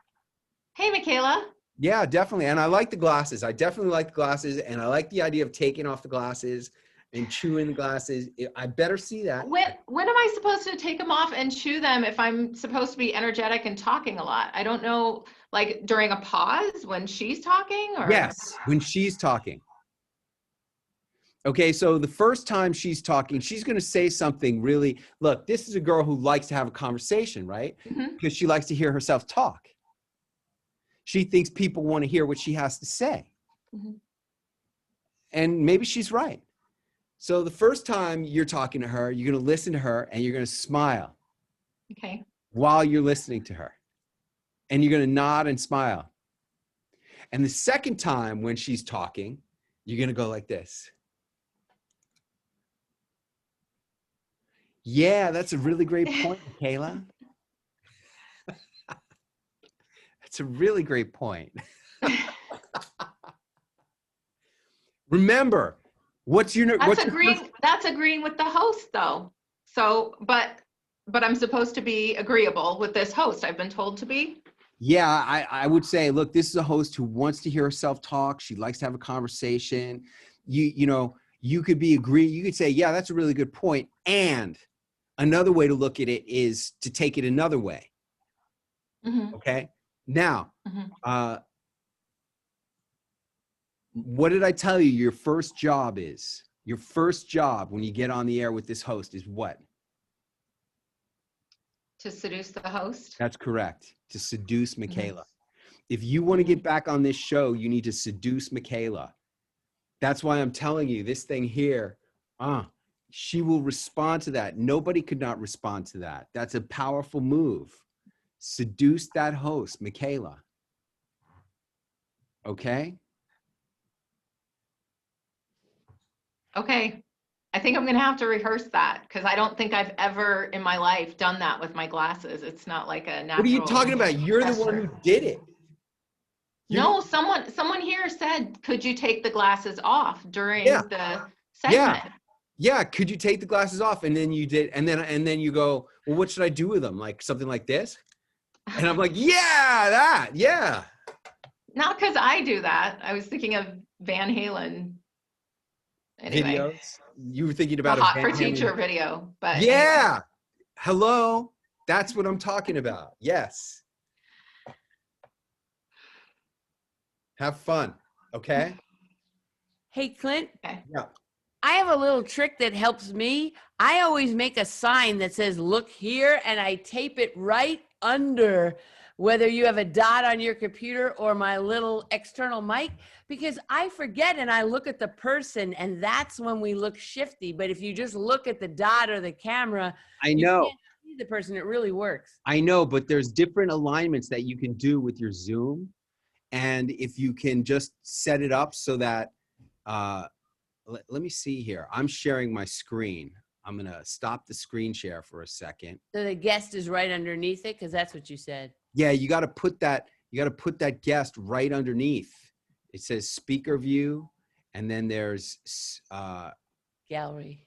Hey, Michaela. Yeah, definitely. And I like the glasses. I definitely like the glasses, and I like the idea of taking off the glasses and chewing the glasses. I better see that. When am I supposed to take them off and chew them if I'm supposed to be energetic and talking a lot? I don't know, like during a pause when she's talking or? Yes, when she's talking. Okay, so the first time she's talking, she's going to say something really, look, this is a girl who likes to have a conversation, right? Because she likes to hear herself talk. She thinks people want to hear what she has to say. And maybe she's right. So the first time you're talking to her, you're going to listen to her and you're going to smile. Okay. While you're listening to her. And you're going to nod and smile. And the second time when she's talking, you're going to go like this. Yeah, that's a really great point, Michaela. That's a really great point. Remember, what's your That's agreeing with the host though. So, but I'm supposed to be agreeable with this host. I've been told to be. Yeah, I would say, look, this is a host who wants to hear herself talk. She likes to have a conversation. You could you could say, yeah, that's a really good point. And another way to look at it is to take it another way. Okay. Now, what did I tell you your first job is? Your first job when you get on the air with this host is what? To seduce the host? That's correct. To seduce Michaela. If you want to get back on this show, you need to seduce Michaela. That's why I'm telling you this thing here. She will respond to that. Nobody could not respond to that. That's a powerful move. Seduce that host, Michaela. Okay? Okay. I think I'm going to have to rehearse that because I don't think I've ever in my life done that with my glasses. It's not like a natural. What are you talking about? You're the one who did it. No, someone here said, could you take the glasses off during the segment? Yeah, could you take the glasses off? And then you did, and then you go, well, what should I do with them? Like something like this? And I'm like, yeah. Not because I do that. I was thinking of Van Halen. Anyway. Videos. You were thinking about a Hot for Van Teacher Halen video, but yeah. Anyway. Hello. That's what I'm talking about. Yes. Have fun. Okay. Hey, Clint. Okay. Yeah. I have a little trick that helps me. I always make a sign that says, look here, and I tape it right under whether you have a dot on your computer or my little external mic, because I forget and I look at the person, and that's when we look shifty. But if you just look at the dot or the camera, I know. you can't see the person. It really works. I know, but there's different alignments that you can do with your Zoom. And if you can just set it up so that, let me see here. I'm sharing my screen. I'm going to stop the screen share for a second. So the guest is right underneath it, because that's what you said. Yeah, you got to put that guest right underneath. It says speaker view, and then there's Gallery.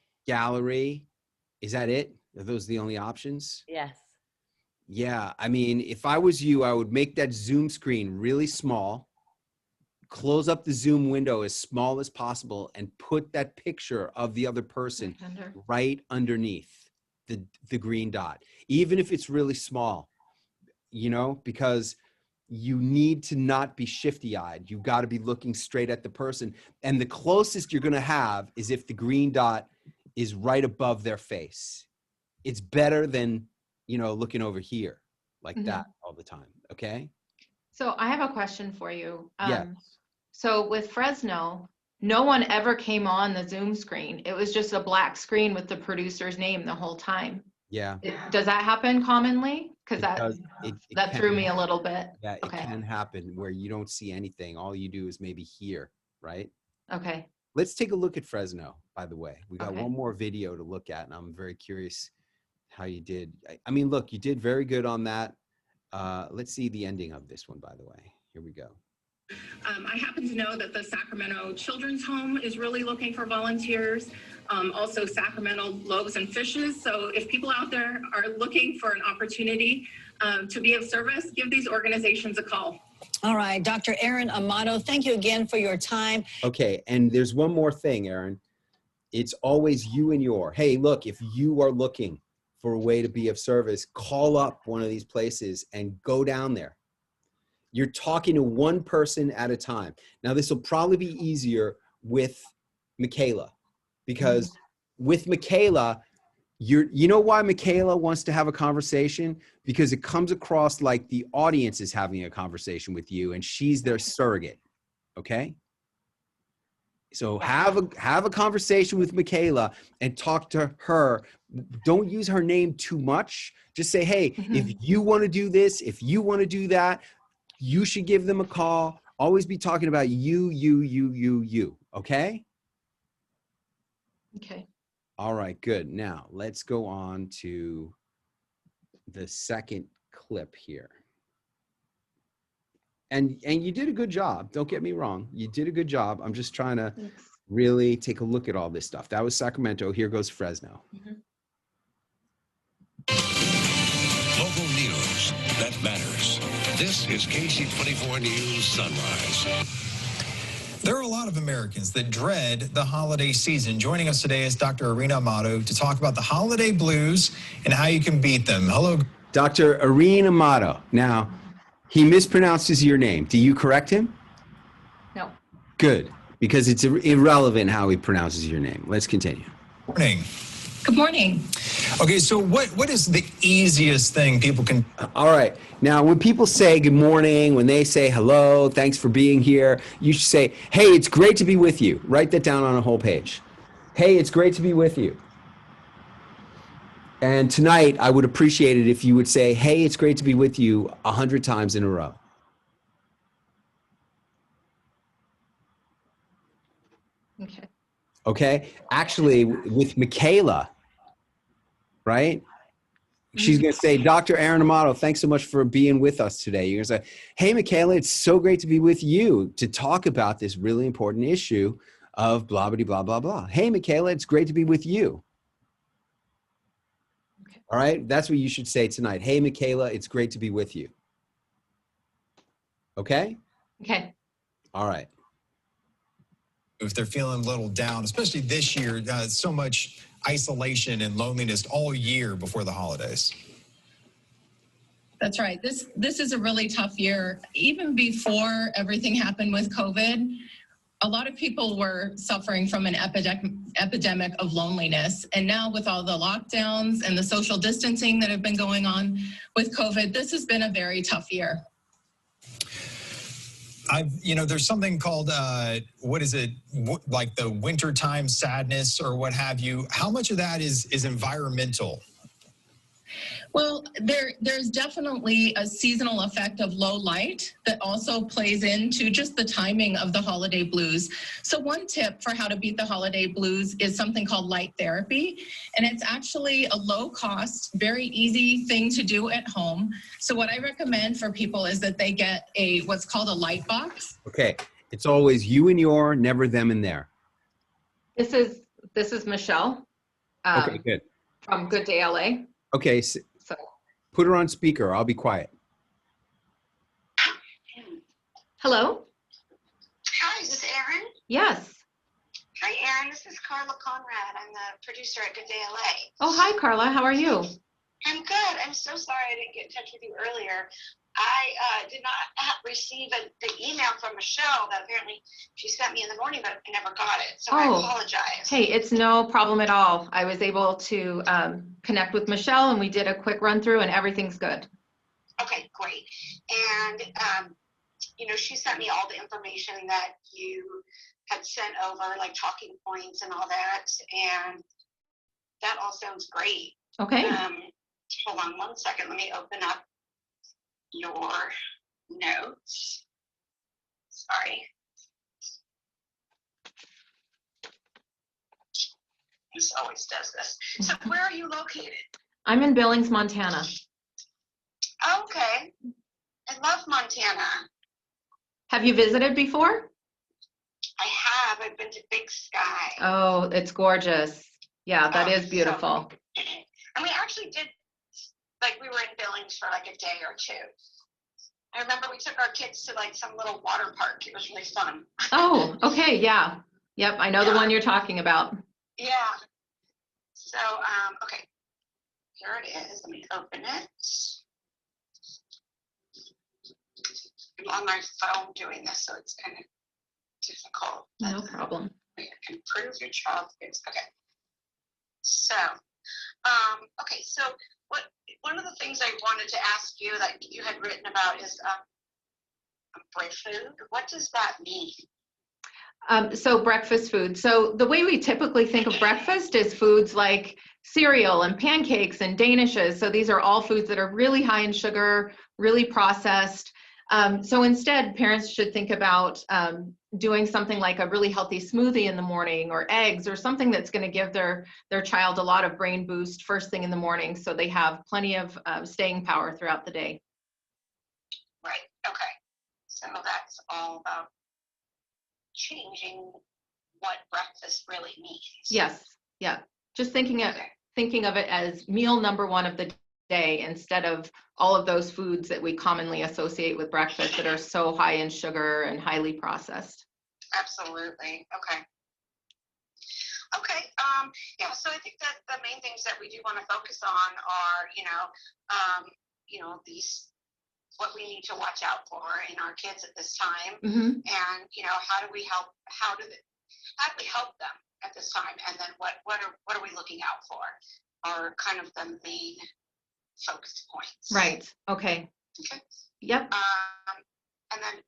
Is that it? Are those the only options? Yes. Yeah, I mean, if I was you, I would make that Zoom screen really small, close up the Zoom window as small as possible, and put that picture of the other person right underneath the green dot, even if it's really small, because you need to not be shifty-eyed. You've got to be looking straight at the person. And the closest you're going to have is if the green dot is right above their face. It's better than looking over here like that all the time. Okay. So I have a question for you. Yeah. So with Fresno, no one ever came on the Zoom screen. It was just a black screen with the producer's name the whole time. Yeah. Does that happen commonly? Because that threw me a little bit. Yeah, it can happen where you don't see anything. All you do is maybe hear, right? Okay. Let's take a look at Fresno, by the way. We got one more video to look at, and I'm very curious how you did. I mean, look, you did very good on that. Let's see the ending of this one, by the way. Here we go. I happen to know that the Sacramento Children's Home is really looking for volunteers. Also Sacramento Loaves and Fishes. So if people out there are looking for an opportunity to be of service, give these organizations a call. All right, Dr. Erin Amato, thank you again for your time. Okay, and there's one more thing, Erin. It's always you and your. Hey, look, if you are looking for a way to be of service, call up one of these places and go down there. You're talking to one person at a time. Now, this will probably be easier with Michaela, because with Michaela, you know why Michaela wants to have a conversation? Because it comes across like the audience is having a conversation with you and she's their surrogate. Okay? So have a conversation with Michaela and talk to her. Don't use her name too much. Just say, hey, if you want to do this, if you want to do that, you should give them a call. Always be talking about you. Okay? Okay. All right, good. Now let's go on to the second clip here. And you did a good job. Don't get me wrong. You did a good job. I'm just trying to really take a look at all this stuff. That was Sacramento. Here goes Fresno. Local news that matters. This is KC24 News Sunrise. There are a lot of Americans that dread the holiday season. Joining us today is Dr. Irina Amato to talk about the holiday blues and how you can beat them. Hello. Dr. Irina Amato. Now, he mispronounces your name. Do you correct him? No. Good, because it's irrelevant how he pronounces your name. Let's continue. Morning. Good morning. Okay, so what is the easiest thing people can... All right. Now, when people say good morning, when they say hello, thanks for being here, you should say, hey, it's great to be with you. Write that down on a whole page. Hey, it's great to be with you. And tonight, I would appreciate it if you would say, hey, it's great to be with you 100 times in a row. Okay. Okay? Actually, with Michaela, right? She's going to say, Dr. Aaron Amato, thanks so much for being with us today. You're going to say, hey, Michaela, it's so great to be with you to talk about this really important issue of blah, blah, blah, blah, blah. Hey, Michaela, it's great to be with you. Okay. All right? That's what you should say tonight. Hey, Michaela, it's great to be with you. Okay? Okay. All right. If they're feeling a little down, especially this year, so much isolation and loneliness all year before the holidays. That's right. This is a really tough year. Even before everything happened with COVID, a lot of people were suffering from an epidemic of loneliness. And now with all the lockdowns and the social distancing that have been going on with COVID, this has been a very tough year. There's something called, what is it, like the wintertime sadness or what have you. How much of that is environmental? Well, there's definitely a seasonal effect of low light that also plays into just the timing of the holiday blues. So one tip for how to beat the holiday blues is something called light therapy. And it's actually a low cost, very easy thing to do at home. So what I recommend for people is that they get what's called a light box. Okay. It's always you and your, never them and their. This is Michelle. Okay, good. From Good Day LA. Okay. So put her on speaker. I'll be quiet. Hello? Hi, is this Aaron? Yes. Hi, Aaron. This is Carla Conrad. I'm the producer at Good Day LA. Oh, hi, Carla. How are you? I'm good. I'm so sorry I didn't get in touch with you earlier. I did not receive the email from Michelle that apparently she sent me in the morning, but I never got it. So I apologize. Hey, it's no problem at all. I was able to connect with Michelle and we did a quick run through and everything's good. Okay, great. And, she sent me all the information that you had sent over, like talking points and all that. And that all sounds great. Okay. Hold on one second. Let me open up your notes. Sorry. This always does this. So where are you located? I'm in Billings, Montana. Okay. I love Montana. Have you visited before? I have. I've been to Big Sky. Oh, it's gorgeous. Yeah, that is beautiful. And we actually did, we were in Billings for like a day or two. I remember we took our kids to like some little water park. It was really fun. Oh, okay. Yeah. Yep. I know the one you're talking about. Yeah. So, okay. Here it is. Let me open it. I'm on my phone doing this, so it's kind of difficult. No problem. Improve your child's grades. Okay. So, so one of the things I wanted to ask you that you had written about is break food. What does that mean? So breakfast food. So the way we typically think of breakfast is foods like cereal and pancakes and danishes. So these are all foods that are really high in sugar, really processed. So instead, parents should think about doing something like a really healthy smoothie in the morning, or eggs, or something that's going to give their child a lot of brain boost first thing in the morning, so they have plenty of staying power throughout the day. Right. Okay. So that's all about changing what breakfast really means. Yes. Yeah. Just thinking of it as meal number one of the day, instead of all of those foods that we commonly associate with breakfast that are so high in sugar and highly processed. Absolutely. Okay. Okay. Yeah. So I think that the main things that we do want to focus on are, these, what we need to watch out for in our kids at this time, and how do we help? How do we help them? at this time, and then what are we looking out for are kind of the main focus points. Right. Okay. Okay. Yep. And then,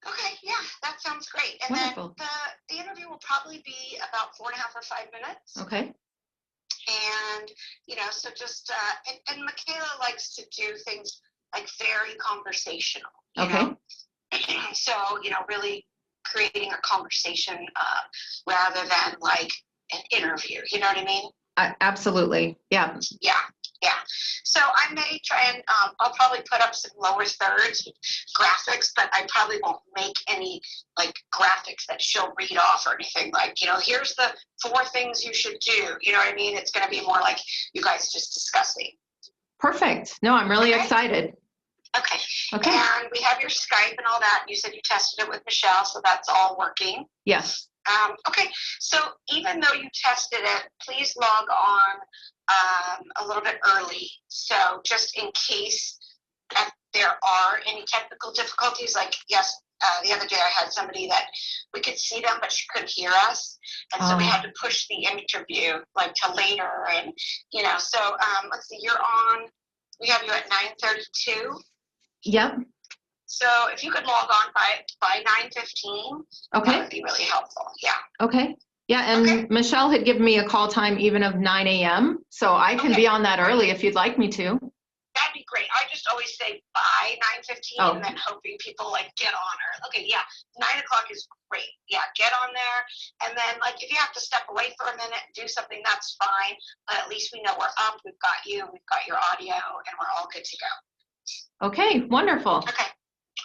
okay, yeah, that sounds great. And Wonderful. then the interview will probably be about 4.5 or 5 minutes. Okay. And, so just, and Michaela likes to do things like very conversational, you know? So, really creating a conversation rather than like an interview, you know what I mean? Absolutely. Yeah. Yeah. So I may try and I'll probably put up some lower thirds graphics, but I probably won't make any like graphics that she'll read off or anything like, here's the 4 things you should do. You know what I mean? It's going to be more like you guys just discussing. Perfect. No, I'm really excited. Okay. And we have your Skype and all that. You said you tested it with Michelle, so that's all working. Yes. Okay. So even though you tested it, please log on a little bit early. So just in case that there are any technical difficulties, like the other day I had somebody that we could see them, but she couldn't hear us. And so we had to push the interview like to later. And, so let's see, you're on, we have you at 9:32. Yep. So if you could log on by 9:15, Okay. that would be really helpful. Yeah. Okay. Yeah, and Michelle had given me a call time even of 9 a.m. So I can be on that early if you'd like me to. That'd be great. I just always say by 9:15 and then hoping people like get on or okay, yeah, 9 o'clock is great. Yeah, get on there. And then like if you have to step away for a minute and do something, that's fine. But at least we know we're up, we've got you, we've got your audio, and we're all good to go. Okay, wonderful. Okay.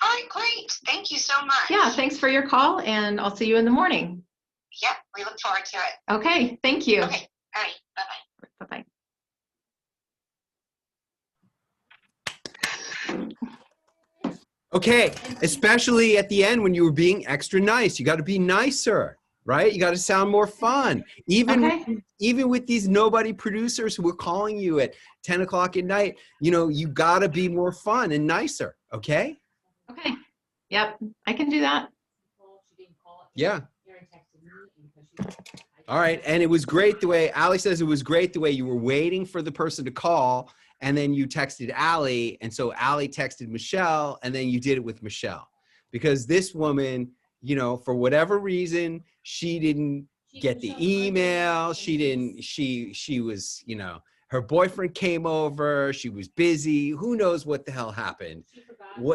All right, great. Thank you so much. Yeah, thanks for your call, and I'll see you in the morning. Yep, we look forward to it. Okay, thank you. Okay, all right, bye-bye. Bye-bye. Okay, especially at the end when you were being extra nice. You got to be nicer, right? You got to sound more fun. Even with these nobody producers who are calling you at 10 o'clock at night, you got to be more fun and nicer, okay? Okay. Yep, I can do that. Yeah. All right, and it was great the way, Allie says it was great the way you were waiting for the person to call, and then you texted Allie, and so Allie texted Michelle, and then you did it with Michelle. Because this woman, for whatever reason, she didn't get the email, she was, her boyfriend came over, she was busy, who knows what the hell happened.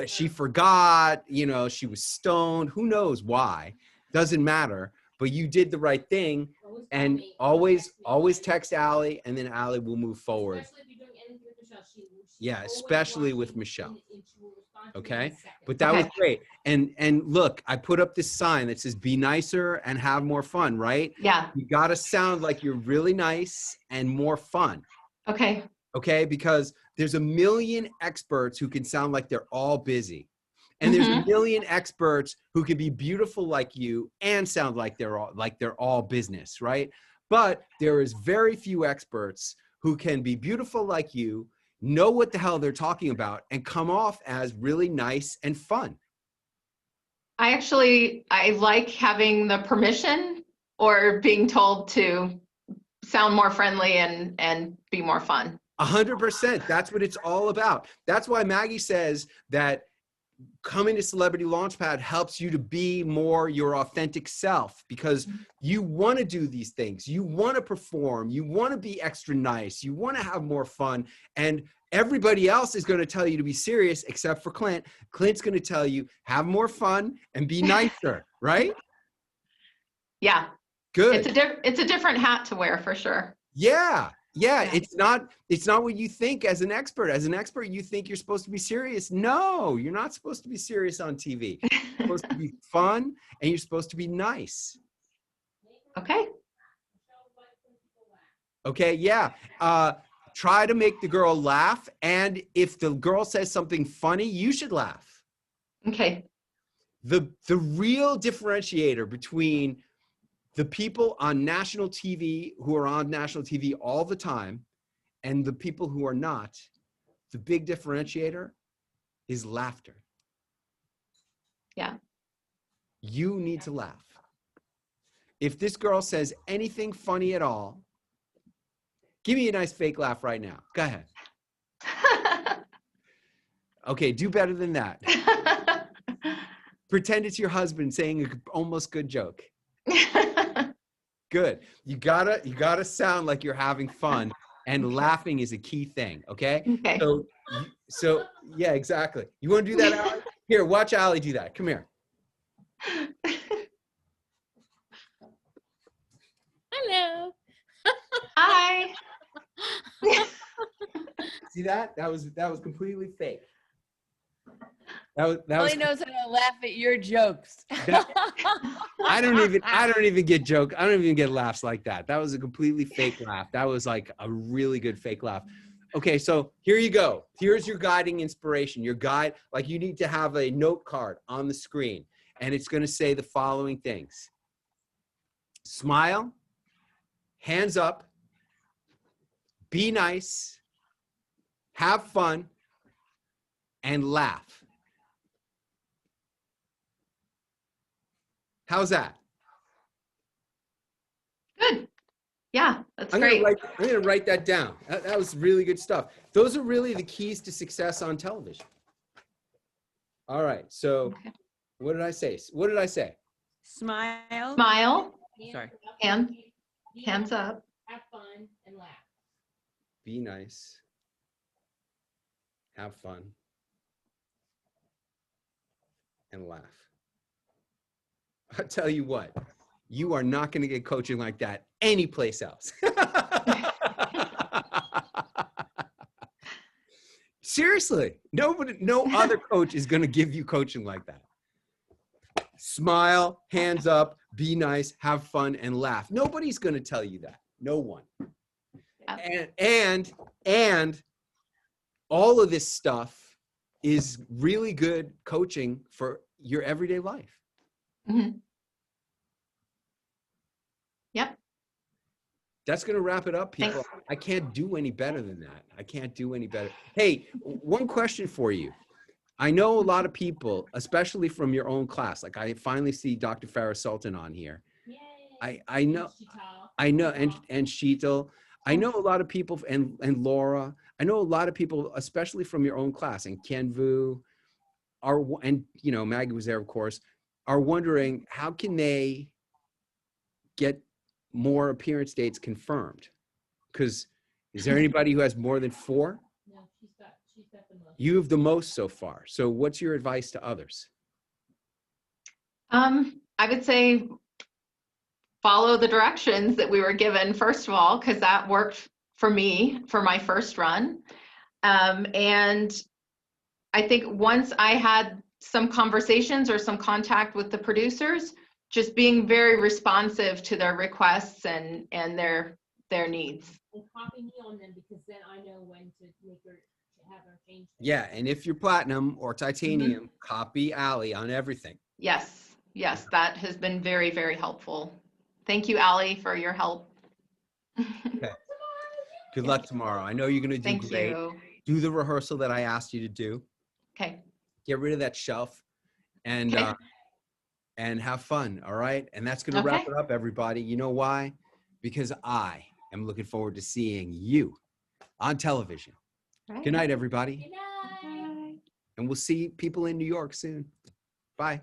She forgot, she was stoned, who knows why, doesn't matter. But you did the right thing, and always text Allie, and then Allie will move forward. Yeah, especially with Michelle. Okay, but that was great. And look, I put up this sign that says "Be nicer and have more fun." Right? Yeah. You got to sound like you're really nice and more fun. Okay. Okay, because there's a million experts who can sound like they're all busy. And there's a million experts who can be beautiful like you and sound like they're all business, right? But there is very few experts who can be beautiful like you, know what the hell they're talking about, and come off as really nice and fun. I like having the permission or being told to sound more friendly and be more fun. 100%. That's what it's all about. That's why Maggie says that coming to Celebrity Launchpad helps you to be more your authentic self, because you want to do these things. You want to perform. You want to be extra nice. You want to have more fun. And everybody else is going to tell you to be serious, except for Clint. Clint's going to tell you, have more fun and be nicer, right? Yeah. Good. It's a different hat to wear for sure. Yeah. Yeah, it's not what you think as an expert. As an expert, you think you're supposed to be serious. No, you're not supposed to be serious on TV. You're supposed to be fun, and you're supposed to be nice. Okay. Okay, yeah. Try to make the girl laugh, and if the girl says something funny, you should laugh. Okay. The real differentiator between the people on national TV who are on national TV all the time and the people who are not, the big differentiator is laughter. Yeah. You need to laugh. If this girl says anything funny at all, give me a nice fake laugh right now. Go ahead. Okay, do better than that. Pretend it's your husband saying an almost good joke. Good. You gotta sound like you're having fun, and laughing is a key thing. Okay. Okay. So yeah, exactly. You want to do that, Allie? Here, watch Allie do that. Come here. Hello. Hi. See that? That was completely fake. That was Only knows how to laugh at your jokes. I don't even get joke. I don't even get laughs like that. That was a completely fake laugh. That was like a really good fake laugh. Okay, so here you go. Here's your guiding inspiration. Your guide, like you need to have a note card on the screen, and it's going to say the following things: smile, hands up, be nice, have fun, and laugh. How's that? Good. Yeah, that's I'm great. gonna write that down. That was really good stuff. Those are really the keys to success on television. All right. So what did I say? What did I say? Smile. Smile. Sorry. Hands up. Have fun and laugh. Be nice. Have fun. And laugh. I'll tell you what, you are not going to get coaching like that anyplace else. Seriously, no other coach is going to give you coaching like that. Smile, hands up, be nice, have fun, and laugh. Nobody's going to tell you that. No one. And all of this stuff is really good coaching for your everyday life. Mm-hmm. Yep. That's going to wrap it up, people. Thanks. I can't do any better than that. I can't do any better. Hey, one question for you. I know a lot of people, especially from your own class, like I finally see Dr. Farah Sultan on here. I know, and Sheetal. I know a lot of people, and Laura. I know a lot of people, especially from your own class, and Ken Vu, and Maggie was there, of course, are wondering how can they get more appearance dates confirmed? Because is there anybody who has more than 4? No, she's got the most. You have the most so far. So what's your advice to others? I would say follow the directions that we were given, first of all, because that worked for me for my first run. And I think once I had some conversations or some contact with the producers, just being very responsive to their requests and their needs. And copy me on them because then I know when to have her change. Yeah, and if you're platinum or titanium, copy Allie on everything. Yes, that has been very, very helpful. Thank you, Allie, for your help. Okay. Good luck tomorrow. I know you're going to do Thank great. you. Do the rehearsal that I asked you to do. Okay. Get rid of that shelf and Okay. And have fun, all right? And that's going to wrap Okay. it up, everybody. You know why? Because I am looking forward to seeing you on television. Right. Good night, everybody. Good night. Bye. And we'll see people in New York soon. Bye.